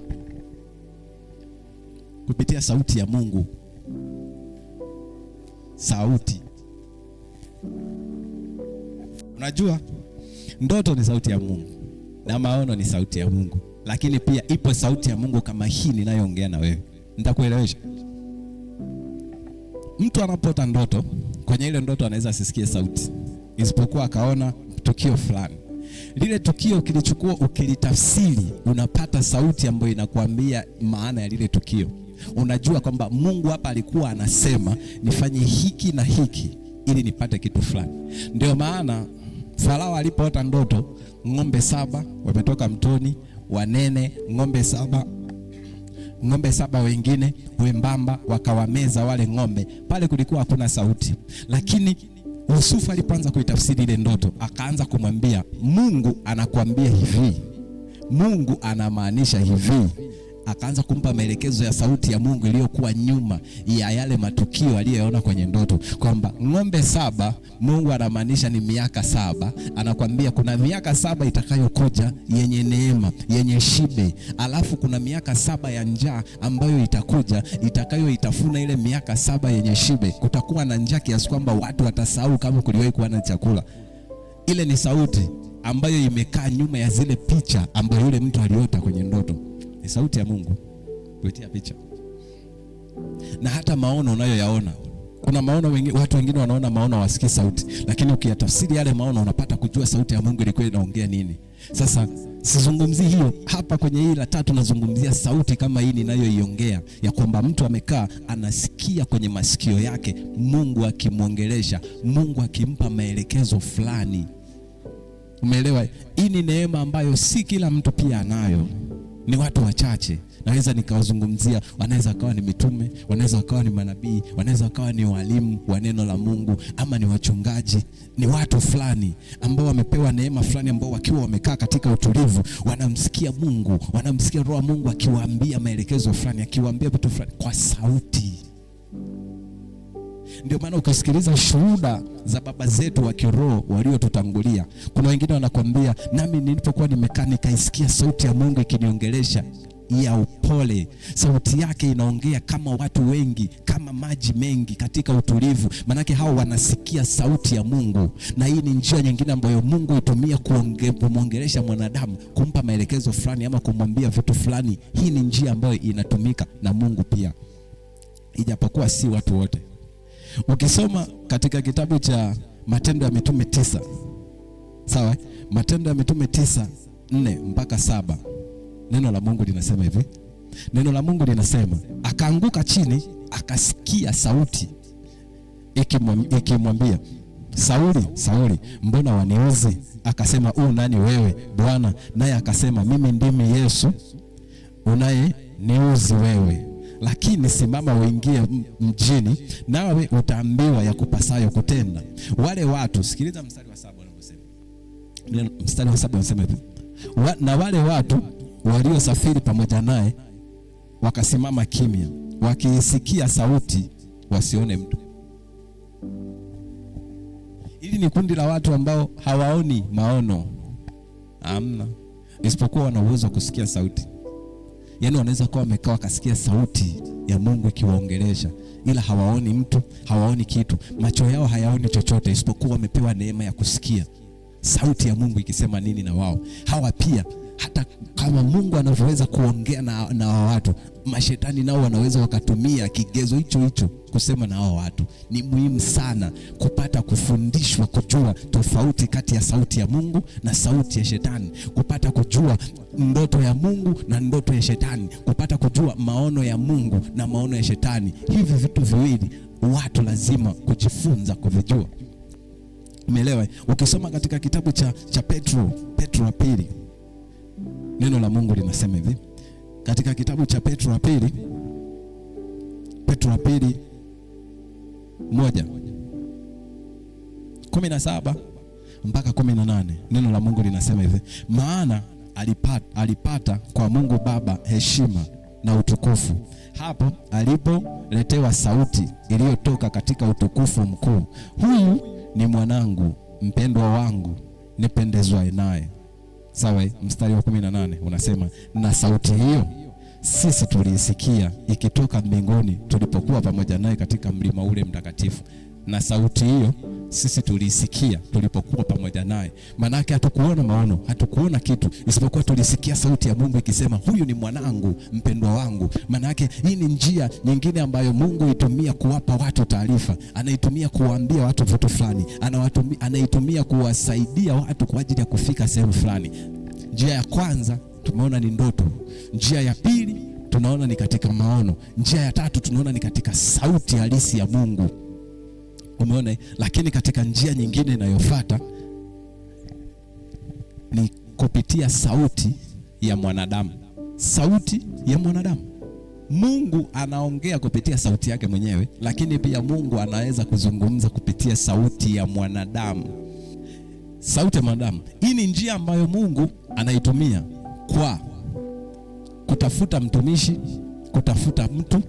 kupitia sauti ya Mungu. Sauti. Unajua ndoto ni sauti ya Mungu na maono ni sauti ya Mungu, lakini pia ipo sauti ya Mungu kama hii ninayoongea na wewe. Nitakuelewesha. Mtu anapoota ndoto, kwenye ile ndoto anaweza asisikie sauti, isipokuwa akaona tukio fulani. Lile tukio kilichukua ukilitafsiri, unapata sauti ambayo inakuambia maana ya lile tukio. Unajua kwamba Mungu hapa alikuwa anasema nifanye hiki na hiki ili nipate kitu fulani. Ndio maana Farao alipoota ndoto, ng'ombe 7 wametoka mtoni, wanene, ng'ombe 7 wengine wembamba, wakawameza wale ng'ombe. Pale kulikuwa hakuna sauti. Lakini Yusufu alipoanza kuitafsiri ile ndoto, akaanza kumwambia, Mungu anakuambia hivi, Mungu anamaanisha hivi. Akaanza kumpa maelekezo ya sauti ya Mungu iliyokuwa nyuma ya yale matukio aliyoona kwenye ndoto, kwamba ng'ombe 7 Mungu anamaanisha ni miaka 7. Anakuambia kuna miaka 7 itakayokuja yenye neema, yenye shibe, alafu kuna miaka 7 ya njaa ambayo itakuja itakayoitafuna ile miaka 7 yenye shibe. Kutakuwa na njaa kiasi kwamba watu watasahau kama kuliwahi kuwa na chakula. Ile ni sauti ambayo imekaa nyuma ya zile picha ambayo yule mtu aliota kwenye ndoto. Ni sauti ya Mungu. kupitia picha. Na hata maono unayoyaona, kuna maono watu wengine wanaona maono hawasikii sauti, lakini ukiyatafsiri yale maono unapata kujua sauti ya Mungu ilikuwa inaongea nini. Sasa sizungumzi hiyo hapa kwenye hii la tatu, nazungumzia sauti kama hii ninayoiongea, ya kwamba mtu amekaa anasikia kwenye masikio yake Mungu akimwongelesha, Mungu akimpa maelekezo fulani. Umeelewa? Hii ni neema ambayo si kila mtu pia anayo, ni watu wachache. Naweza nikawazungumzia, wanaweza kawa ni mitume, wanaweza kawa ni manabii, wanaweza kawa ni walimu wa neno la Mungu, ama ni wachungaji. Ni watu fulani ambao wamepewa neema fulani, ambao wakiwa wamekaa katika utulivu wanamsikia Mungu, wanamsikia Roho wa Mungu akiwaambia maelekezo fulani, akiwaambia vitu fulani kwa sauti. Ndio maana ukisikiliza shuhuda za baba zetu wa kiroho waliotutangulia, kuna wengine wanakuambia, nami nilipokuwa nimekaa nikaisikia sauti ya Mungu ikiniongelesha ya upole. Sauti yake inaongea kama watu wengi, kama maji mengi katika utulivu. Manake hao wanasikia sauti ya Mungu. Na hii ni njia nyingine ambayo Mungu hutumia kumwongelesha mwanadamu, kumpa maelekezo fulani ama kumwambia vitu fulani. Hii ni njia ambayo inatumika na Mungu pia, ijapokuwa si watu wote. Ukisoma katika kitabu cha Matendo ya Mitume 9, sawa? Matendo ya Mitume 9:4-7, neno la Mungu linasema hivi. Neno la Mungu linasema, akaanguka chini, akasikia sauti ikimwambia, Sauli, Sauli, mbona waniuzi? Akasema, nani wewe Bwana? Naye akasema, mimi ndimi Yesu unayeniuzi wewe. Lakini simama uingie mjini, nawe utaambiwa ya kupasayo kutenda. Wale watu, sikiliza mstari wa 7 unaposema. Mstari wa 7 unasema hivi, na wale watu waliosafiri pamoja naye wakasimama kimya, wakiisikia sauti, wasione mtu. Hili ni kundi la watu ambao hawaoni maono, amna, isipokuwa wana uwezo wa kusikia sauti. Yaani wanaweza kuwa wamekaa wakasikia sauti ya Mungu ikiwaongelesha, ila hawaoni mtu, hawaoni kitu. Macho yao hayaoni chochote, isipokuwa wamepewa neema ya kusikia sauti ya Mungu ikisema nini na wao. Hawa pia, hata kama Mungu anavyoweza kuongea na watu, mashetani nao wanaweza wakatumia kigezo hicho kusema na hao watu. Ni muhimu sana kupata kufundishwa kujua tofauti kati ya sauti ya Mungu na sauti ya shetani, kupata kujua ndoto ya Mungu na ndoto ya shetani, kupata kujua maono ya Mungu na maono ya shetani. Hivi vitu viwili watu lazima kujifunza kuvijua. Umeelewa? Ukisoma katika kitabu cha Petro wa pili, neno la Mungu linasema hivi. Katika kitabu cha Petro wa pili 1:17-18, neno la Mungu linasema hivi, maana alipata kwa Mungu Baba heshima na utukufu hapo alipoletewa sauti iliyotoka katika utukufu mkuu, huyu ni mwanangu mpendwa wangu nipendezwaye naye. Sawa, mstari wa 18 unasema, na sauti hiyo sisi tuliisikia ikitoka mbinguni tulipokuwa pamoja naye katika mlima ule mtakatifu. Na sauti hiyo sisi tuliisikia tulipokuwa pamoja naye. Manake hatukuona maono, hatukuona kitu, isipokuwa tulisikia sauti ya Mungu ikisema, huyu ni mwanangu mpendwa wangu. Manake hii ni njia nyingine ambayo Mungu huitumia kuwapa watu taarifa, anaitumia kuwaambia watu vitu fulani, anaitumia kuwasaidia watu kwa ajili ya kufika sehemu fulani. Njia ya kwanza tumeona ni ndoto, njia ya pili tunaona ni katika maono, njia ya tatu tunaona ni katika sauti halisi ya Mungu. Umeona? Lakini katika njia nyingine inayofuata ni kupitia sauti ya mwanadamu. Sauti ya mwanadamu. Mungu anaongea kupitia sauti yake mwenyewe, lakini pia Mungu anaweza kuzungumza kupitia sauti ya mwanadamu. Sauti ya mwanadamu. Hii ni njia ambayo Mungu anaitumia kwa kutafuta mtumishi, kutafuta mtu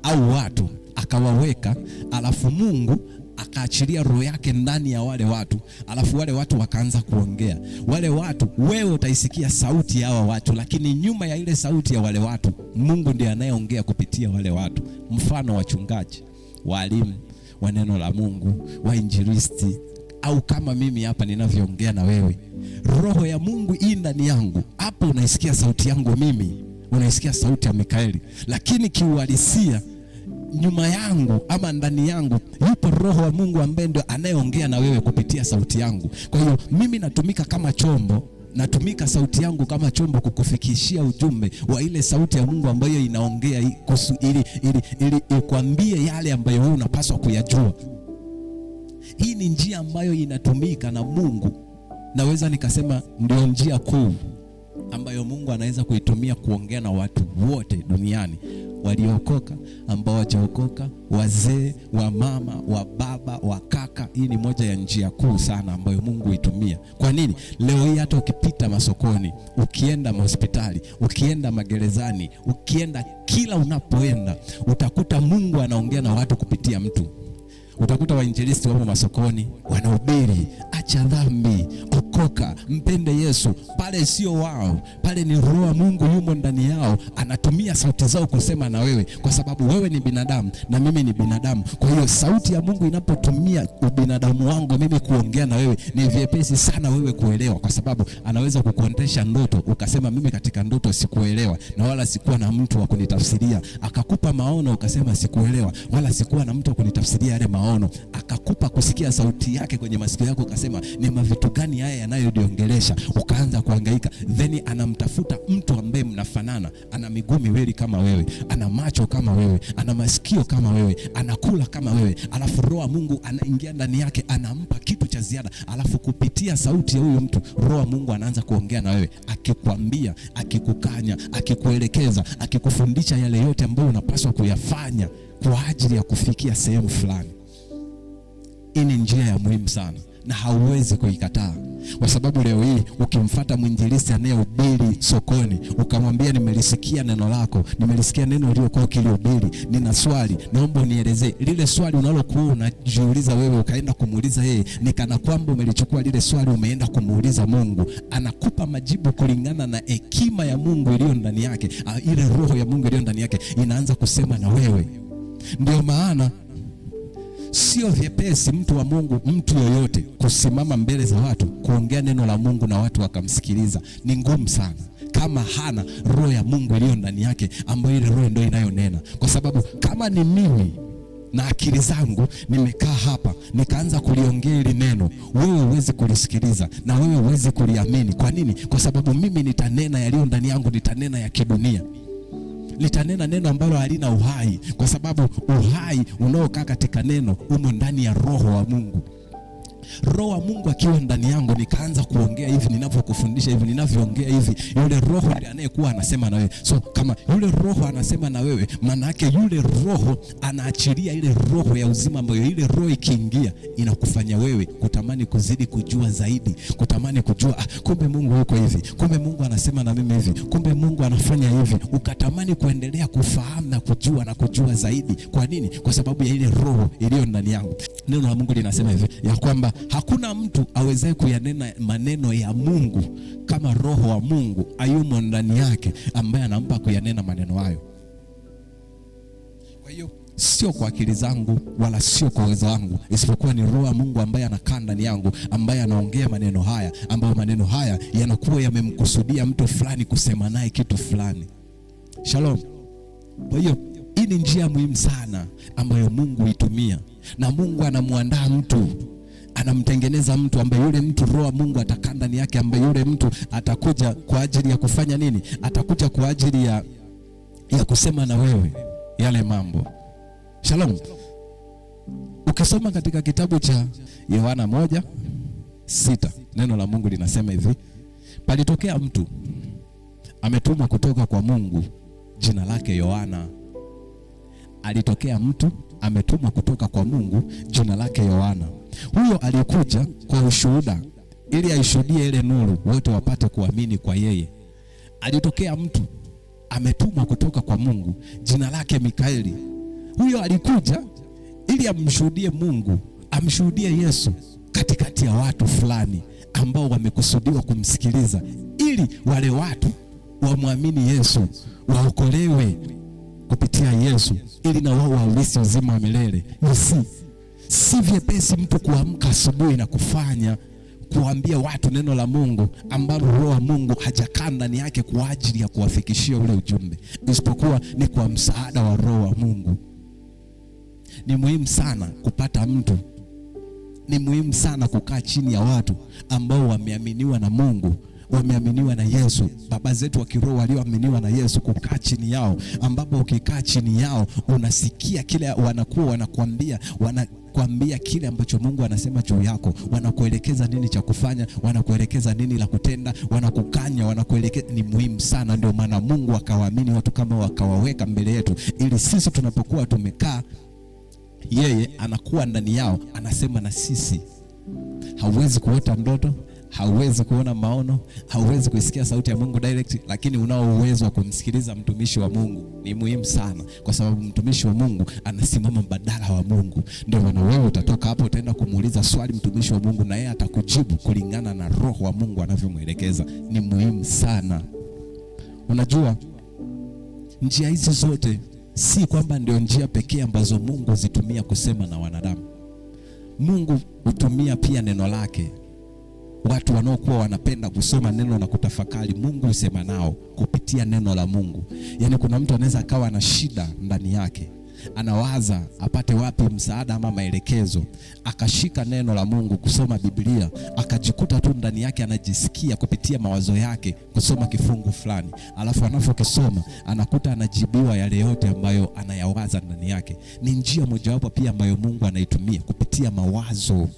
au watu, akawaweka, alafu Mungu akaachilia roho yake ndani ya wale watu, alafu wale watu wakaanza kuongea. Wale watu, wewe utaisikia sauti ya hawa watu, lakini nyuma ya ile sauti ya wale watu, Mungu ndiye anayeongea kupitia wale watu. Mfano, wachungaji, walimu wa neno la Mungu, wainjilisti, au kama mimi hapa ninavyoongea na wewe, roho ya Mungu ndani yangu. Hapo unaisikia sauti yangu mimi. unaisikia sauti ya Mikaeli, lakini kiuhalisia nyuma yangu ama ndani yangu yupo Roho wa Mungu ambaye ndio anayeongea na wewe kupitia sauti yangu. Kwa hiyo mimi natumika kama chombo, natumika sauti yangu kama chombo kukufikishia ujumbe wa ile sauti ya Mungu ambayo inaongea ili ikwambie yale ambayo wewe unapaswa kuyajua. Hii ni njia ambayo inatumika na Mungu. Naweza nikasema ndio njia kuu ambayo Mungu anaweza kuitumia kuongea na watu wote duniani, waliokoka, ambao hawajaokoka, wazee, wa mama, wa baba, wa kaka. Hii ni moja ya njia kuu sana ambayo Mungu huitumia. Kwa nini? Leo hii hata ukipita masokoni, ukienda hospitali, ukienda magerezani, ukienda kila unapoenda, utakuta Mungu anaongea na watu kupitia mtu. Utakuta wainjilisti wamo masokoni wanahubiri, acha dhambi, okoka, mpende Yesu. Pale sio wao, pale ni Roho wa Mungu yumo ndani yao, anatumia sauti zao kusema na wewe, kwa sababu wewe ni binadamu na mimi ni binadamu. Kwa hiyo sauti ya Mungu inapotumia ubinadamu wangu mimi kuongea na wewe, ni vyepesi sana wewe kuelewa, kwa sababu anaweza kukuondesha ndoto ukasema mimi katika ndoto sikuelewa na wala sikuwa na mtu wa kunitafsiria. Akakupa maono ukasema sikuelewa wala sikuwa na mtu wa kunitafsiria yale maono. Akakupa kusikia sauti yake kwenye masikio yako ukasema ni mavitu gani haya yanayoniongelesha, ukaanza kuhangaika. Then anamtafuta mtu ambaye mnafanana, ana miguu miwili kama wewe, ana macho kama wewe, ana masikio kama wewe, anakula kama wewe, alafu Roho wa Mungu anaingia ndani yake, anampa kitu cha ziada, alafu kupitia sauti ya huyo mtu Roho wa Mungu anaanza kuongea na wewe, akikwambia, akikukanya, akikuelekeza, akikufundisha yale yote ambayo unapaswa kuyafanya kwa ajili ya kufikia sehemu fulani. Hii ni njia ya muhimu sana na hauwezi kuikataa, kwa sababu leo hii ukimfuata mwinjilisti anayehubiri sokoni ukamwambia nimelisikia neno lako, nimelisikia neno uliokuwa ukilihubiri, nina swali, naomba unielezee. Lile swali unalokuwa unajiuliza wewe ukaenda kumuuliza yeye, ni kana kwamba umelichukua lile swali umeenda kumuuliza Mungu. Anakupa majibu kulingana na hekima ya Mungu iliyo ndani yake. Ile Roho ya Mungu iliyo ndani yake inaanza kusema na wewe. Ndio maana sio vyepesi mtu wa Mungu, mtu yoyote kusimama mbele za watu kuongea neno la Mungu na watu wakamsikiliza. Ni ngumu sana kama hana Roho ya Mungu iliyo ndani yake, ambayo ile Roho ndio inayonena. Kwa sababu kama ni mimi na akili zangu nimekaa hapa nikaanza kuliongea hili neno, wewe huwezi kulisikiliza na wewe huwezi kuliamini. Kwa nini? Kwa sababu mimi nitanena yaliyo ndani yangu, nitanena ya kidunia, nitanena neno ambalo halina uhai, kwa sababu uhai unaokaa katika neno umo ndani ya Roho wa Mungu. Roho wa Mungu akiwa ndani yangu, nikaanza kuongea hivi, ninavyokufundisha hivi, ninavyoongea hivi, yule Roho ndiye anayekuwa anasema na wewe. So kama yule Roho anasema na wewe, maana yake yule Roho anaachilia ile roho ya uzima, ambayo ile roho ikiingia inakufanya wewe kutamani kuzidi kujua zaidi, kutamani kujua kumbe Mungu yuko hivi, kumbe Mungu anasema na mimi hivi, kumbe Mungu anafanya hivi, ukatamani kuendelea kufahamu na kujua zaidi. Kwa nini? Kwa sababu ya ile Roho iliyo ndani yangu. Neno la Mungu linasema hivi ya kwamba hakuna mtu awezaye kuyanena maneno ya Mungu kama Roho wa Mungu ayumo ndani yake, ambaye anampa kuyanena maneno hayo. Kwa hiyo sio kwa akili zangu wala sio kwa uwezo wangu, isipokuwa ni Roho wa Mungu ambaye anakaa ndani yangu, ambaye anaongea maneno haya, ambayo maneno haya yanakuwa yamemkusudia mtu fulani kusema naye kitu fulani. Shalom. Kwa hiyo hii ni njia muhimu sana ambayo Mungu huitumia, na Mungu anamuandaa mtu, anamtengeneza mtu ambaye yule mtu Roho wa Mungu atakaa ndani yake, ambaye yule mtu atakuja kwa ajili ya kufanya nini? Atakuja kwa ajili ya kusema na wewe yale mambo. Shalom. Ukisoma katika kitabu cha Yohana 1:6 neno la Mungu linasema hivi, palitokea mtu ametumwa kutoka kwa Mungu, jina lake Yohana. Alitokea mtu ametumwa kutoka kwa Mungu, jina lake Yohana. Huyo alikuja kwa ushuhuda, ili aishuhudie ile nuru, wote wapate kuamini kwa yeye. Alitokea mtu ametumwa kutoka kwa Mungu, jina lake Mikaeli. Huyo alikuja ili amshuhudie Mungu, amshuhudie Yesu katikati ya watu fulani ambao wamekusudiwa kumsikiliza, ili wale watu wamwamini Yesu, waokolewe kupitia Yesu, ili na wao waurithi uzima wa milele. Si vyepesi mtu kuamka asubuhi na kufanya kuambia watu neno la Mungu ambalo Roho wa Mungu hajakaa ndani yake kwa ajili ya kuwafikishia ule ujumbe, isipokuwa ni kwa msaada wa Roho wa Mungu. Ni muhimu sana kupata mtu, ni muhimu sana kukaa chini ya watu ambao wameaminiwa na Mungu, wameaminiwa na Yesu. Baba zetu wa kiroho walioaminiwa na Yesu, kukaa chini yao, ambapo ukikaa chini yao unasikia kile wanakuambia kile ambacho Mungu anasema juu yako, wanakuelekeza nini cha kufanya, wanakuelekeza nini la kutenda, wanakukanya, wanakuelekeza. Ni muhimu sana, ndio maana Mungu akawaamini watu kama wakawaweka mbele yetu, ili sisi tunapokuwa tumekaa, yeye anakuwa ndani yao, anasema na sisi. Hauwezi kuota ndoto, hauwezi kuona maono, hauwezi kusikia sauti ya Mungu direct, lakini unao uwezo wa kumsikiliza mtumishi wa Mungu. Ni muhimu sana, kwa sababu mtumishi wa Mungu anasimama badala wa Mungu. Ndio maana wewe utatoka hapo, utaenda kumuuliza swali mtumishi wa Mungu, na yeye atakujibu kulingana na Roho wa Mungu anavyomwelekeza. Ni muhimu sana. Unajua, njia hizi zote si kwamba ndio njia pekee ambazo Mungu zitumia kusema na wanadamu. Mungu hutumia pia neno lake. Watu wanaokuwa wanapenda kusoma neno na kutafakari, Mungu husema nao kupitia neno la Mungu. Yaani kuna mtu anaweza akawa na shida ndani yake, anawaza apate wapi msaada ama maelekezo, akashika neno la Mungu kusoma Biblia, akajikuta tu ndani yake anajisikia kupitia mawazo yake kusoma kifungu fulani, alafu anapokisoma anakuta anajibiwa yale yote ambayo anayawaza ndani yake. Ni njia mojawapo pia ambayo Mungu anaitumia kupitia mawazo.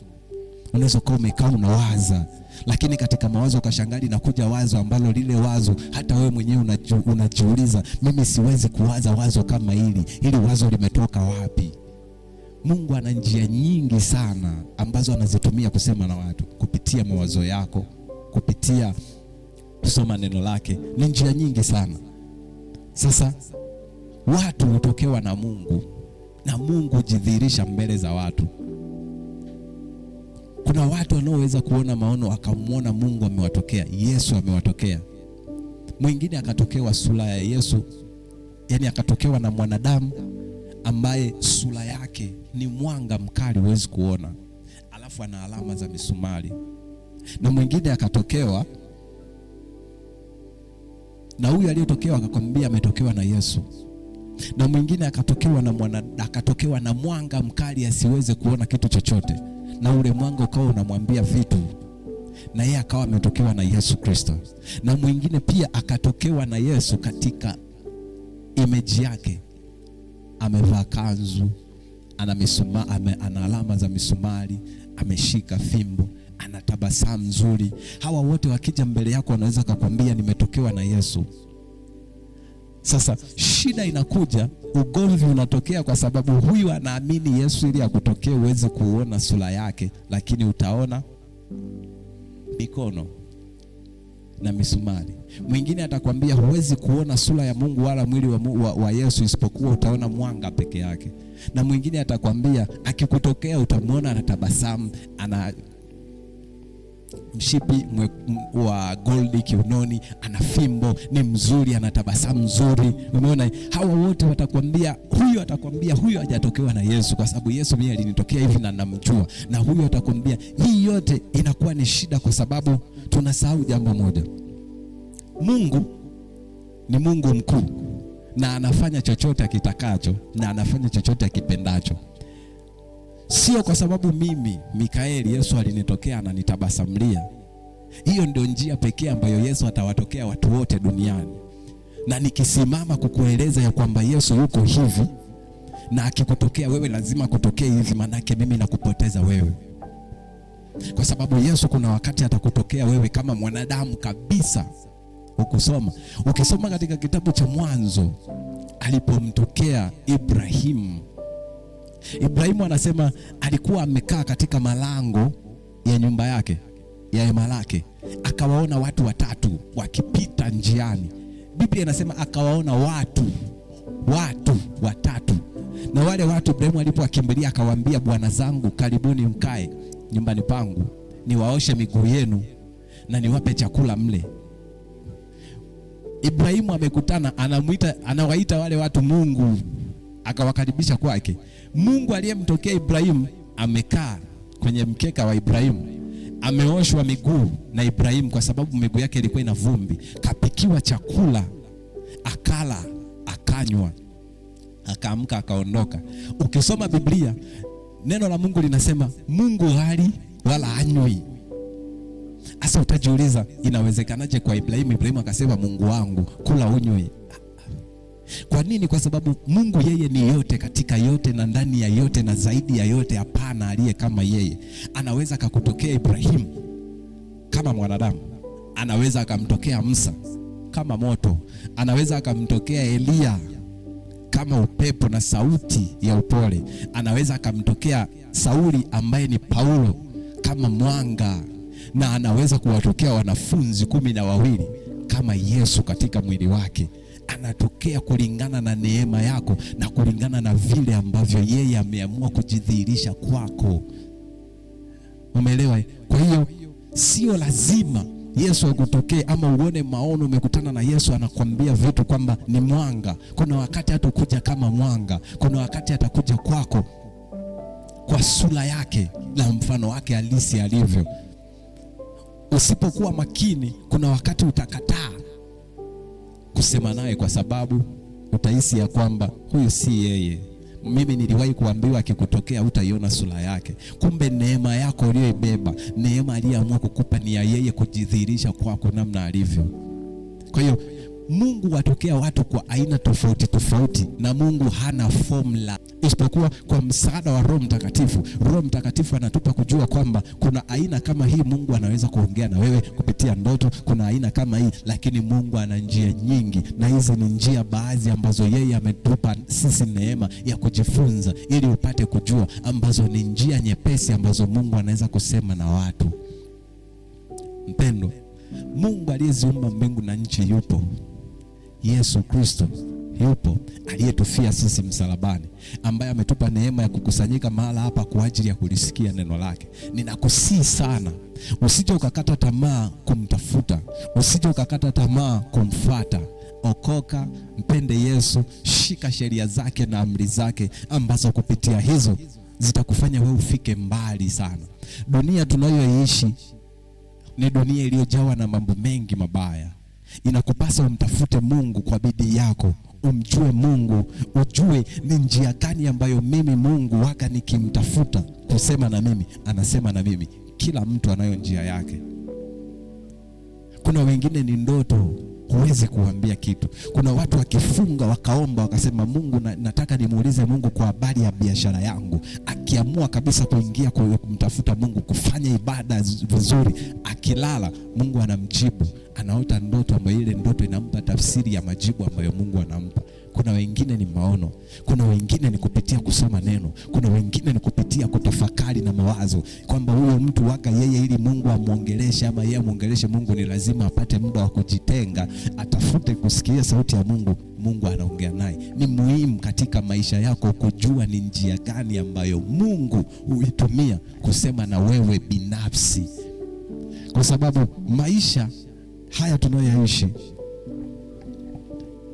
Unaweza kuwa umekaa unawaza, lakini katika mawazo ukashangali na kuja wazo ambalo lile wazo hata wewe mwenyewe unajiuliza, mimi siwezi kuwaza wazo kama hili wazo limetoka wapi? Mungu ana njia nyingi sana ambazo anazitumia kusema na watu, kupitia mawazo yako, kupitia kusoma neno lake. Ni njia nyingi sana. Sasa watu hutokewa na Mungu, na Mungu hujidhihirisha mbele za watu. Kuna watu wanaoweza kuona maono akamwona Mungu amewatokea, Yesu amewatokea. Mwingine akatokewa sura ya Yesu, yani akatokewa na mwanadamu ambaye sura yake ni mwanga mkali huwezi kuona, alafu ana alama za misumari. Na mwingine akatokewa, na huyu aliyotokewa akakwambia ametokewa na Yesu. Na mwingine akatokewa na mwanga mkali asiweze kuona kitu chochote, na ule mwanga ukawa unamwambia vitu, na yeye akawa ametokewa na Yesu Kristo. Na mwingine pia akatokewa na Yesu katika image yake, amevaa kanzu, ana alama za misumari, ameshika fimbo, ana tabasamu nzuri. Hawa wote wakija mbele yako wanaweza kukwambia nimetokewa na Yesu. Sasa shida inakuja, ugomvi unatokea, kwa sababu huyu anaamini Yesu ili akutokee uweze kuona sura yake, lakini utaona mikono na misumari. Mwingine atakwambia huwezi kuona sura ya Mungu wala mwili wa Yesu, isipokuwa utaona mwanga peke yake. Na mwingine atakwambia akikutokea utamwona anatabasamu, ana mshipi wa goldi kiunoni, ana fimbo, ni mzuri, ana tabasamu nzuri. Umeona? Hawa wote watakwambia, huyu atakwambia huyu hajatokewa na Yesu, kwa sababu Yesu mimi alinitokea hivi na namjua. Na huyu atakwambia. Hii yote inakuwa ni shida, kwa sababu tunasahau jambo moja. Mungu ni Mungu mkuu, na anafanya chochote akitakacho, na anafanya chochote akipendacho. Sio kwa sababu mimi Mikaeli Yesu alinitokea ananitabasamlia. Hiyo ndio njia pekee ambayo Yesu atawatokea watu wote duniani. Na nikisimama kukueleza ya kwamba Yesu yuko hivi, na akikutokea wewe lazima kutokee hivi, manake mimi nakupoteza wewe. Kwa sababu Yesu kuna wakati atakutokea wewe kama mwanadamu kabisa. Ukisoma katika kitabu cha Mwanzo, alipomtokea Ibrahimu anasema alikuwa amekaa katika malango ya nyumba yake, ya hema lake, akawaona watu watatu wakipita njiani. Biblia inasema akawaona watu watatu. Na wale watu Ibrahimu alipowakimbilia akawaambia, bwana zangu, karibuni mkae nyumbani pangu, niwaoshe miguu yenu na niwape chakula mle. Ibrahimu amekutana, anawaita wale watu Mungu, akawakaribisha kwake. Mungu aliyemtokea Ibrahimu amekaa kwenye mkeka wa Ibrahimu, ameoshwa miguu na Ibrahimu kwa sababu miguu yake ilikuwa ina vumbi, kapikiwa chakula, akala, akanywa, akaamka, akaondoka. Ukisoma Biblia, neno la Mungu linasema Mungu hali wala hanywi. Asa utajiuliza inawezekanaje kwa Ibrahimu? Ibrahimu akasema Mungu wangu kula unywe. Kwa nini? Kwa sababu Mungu yeye ni yote, katika yote na ndani ya yote na zaidi ya yote. Hapana aliye kama yeye. Anaweza akakutokea Ibrahimu kama mwanadamu, anaweza akamtokea Musa kama moto, anaweza akamtokea Elia kama upepo na sauti ya upole, anaweza akamtokea Sauli ambaye ni Paulo kama mwanga, na anaweza kuwatokea wanafunzi 12 kama Yesu katika mwili wake. Anatokea kulingana na neema yako na kulingana na vile ambavyo yeye ameamua kujidhihirisha kwako. Umeelewa? Kwa hiyo sio lazima Yesu akutokee ama uone maono umekutana na Yesu anakuambia vitu kwamba ni mwanga. Kuna wakati atakuja kama mwanga, kuna wakati atakuja kwako kwa sura yake na mfano wake halisi alivyo. Usipokuwa makini, kuna wakati utakataa kusema naye kwa sababu utahisi ya kwamba huyu si yeye. Mimi niliwahi kuambiwa akikutokea utaiona sura yake. Kumbe neema yako uliyoibeba, neema aliyeamua kukupa ni ya yeye kujidhihirisha kwako namna alivyo. Kwa hiyo Mungu watokea watu kwa aina tofauti tofauti, na Mungu hana formula isipokuwa kwa msaada wa Roho Mtakatifu. Roho Mtakatifu anatupa kujua kwamba kuna aina kama hii Mungu anaweza kuongea na wewe kupitia ndoto, kuna aina kama hii, lakini Mungu ana njia nyingi, na hizi ni njia baadhi ambazo yeye ametupa sisi neema ya kujifunza ili upate kujua, ambazo ni njia nyepesi ambazo Mungu anaweza kusema na watu. Mpendo, Mungu aliyeziumba mbingu na nchi yupo. Yesu Kristo yupo, aliyetufia sisi msalabani, ambaye ametupa neema ya kukusanyika mahala hapa kwa ajili ya kulisikia neno lake. Ninakusihi sana, usije ukakata tamaa kumtafuta, usije ukakata tamaa kumfuata. Okoka, mpende Yesu, shika sheria zake na amri zake, ambazo kupitia hizo zitakufanya wewe ufike mbali sana. Dunia tunayoishi ni dunia iliyojawa na mambo mengi mabaya. Inakupasa umtafute Mungu kwa bidii yako, umjue Mungu, ujue ni njia gani ambayo mimi Mungu waka nikimtafuta kusema na mimi, anasema na mimi. Kila mtu anayo njia yake. Kuna wengine ni ndoto, huwezi kuambia kitu. Kuna watu wakifunga wakaomba wakasema Mungu nataka nimuulize Mungu kwa habari ya biashara yangu. Akiamua kabisa kuingia kwa kumtafuta Mungu, kufanya ibada vizuri, akilala Mungu anamjibu. Anaota ndoto ambayo ile ndoto inampa tafsiri ya majibu ambayo Mungu anampa. Kuna wengine ni maono, kuna wengine ni kupitia kusoma neno, kuna wengine ni kupitia kutafakari na mawazo, kwamba huyo mtu waka yeye ili Mungu amuongeleshe ama yeye amuongeleshe Mungu ni lazima apate muda wa kujitenga, atafute kusikia sauti ya Mungu. Mungu anaongea naye. Ni muhimu katika maisha yako kujua ni njia gani ambayo Mungu huitumia kusema na wewe binafsi, kwa sababu maisha haya tunayoishi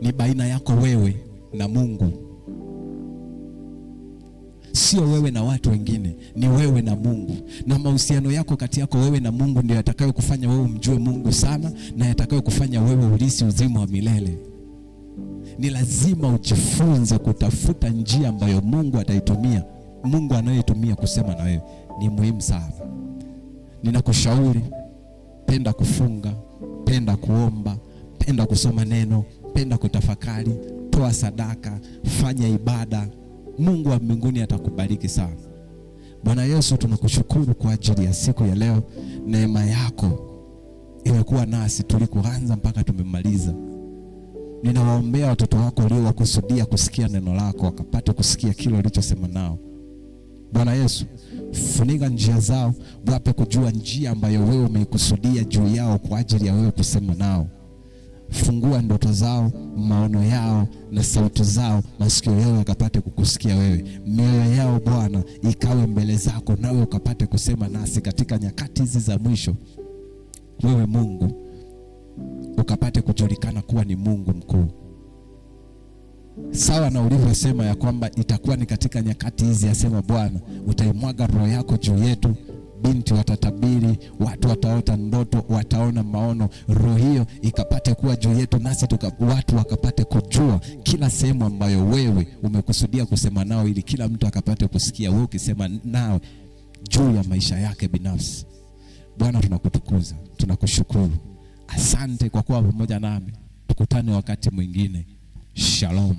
ni baina yako wewe na Mungu. Sio wewe na watu wengine, ni wewe na Mungu. Na mahusiano yako kati yako wewe na Mungu ndio yatakayo kufanya wewe umjue Mungu sana, na yatakayo kufanya wewe ulisi uzima wa milele. Ni lazima ujifunze kutafuta njia ambayo Mungu ataitumia, Mungu anayoitumia kusema na wewe. Ni muhimu sana. Ninakushauri, penda kufunga, penda kuomba, penda kusoma neno, penda kutafakari, toa sadaka, fanya ibada. Mungu wa mbinguni atakubariki sana. Bwana Yesu, tunakushukuru kwa ajili ya siku ya leo. Neema yako imekuwa nasi tulikoanza mpaka tumemaliza. Ninawaombea watoto wako waliowakusudia kusikia neno lako, wakapate kusikia kile ulichosema nao. Bwana Yesu, funika njia zao, wape kujua njia ambayo wewe umeikusudia juu yao kwa ajili ya wewe kusema nao. Fungua ndoto zao, maono yao na sauti zao, masikio yao yakapate kukusikia wewe. Mioyo yao Bwana ikawe mbele zako, nawe ukapate kusema nasi katika nyakati hizi za mwisho. Wewe Mungu ukapate kujulikana kuwa ni Mungu mkuu. Sawa na ulivyosema ya kwamba itakuwa ni katika nyakati hizi, asema Bwana, utaimwaga roho yako juu yetu, binti watatabiri, watu wataota ndoto, wataona maono. Roho hiyo ikapate kuwa juu yetu, nasi watu wakapate kujua kila sehemu ambayo wewe umekusudia kusema nao, ili kila mtu akapate kusikia wewe ukisema nao juu ya maisha yake binafsi. Bwana, tunakutukuza, tunakushukuru. Asante kwa kuwa pamoja nami. Tukutane wakati mwingine. Shalom.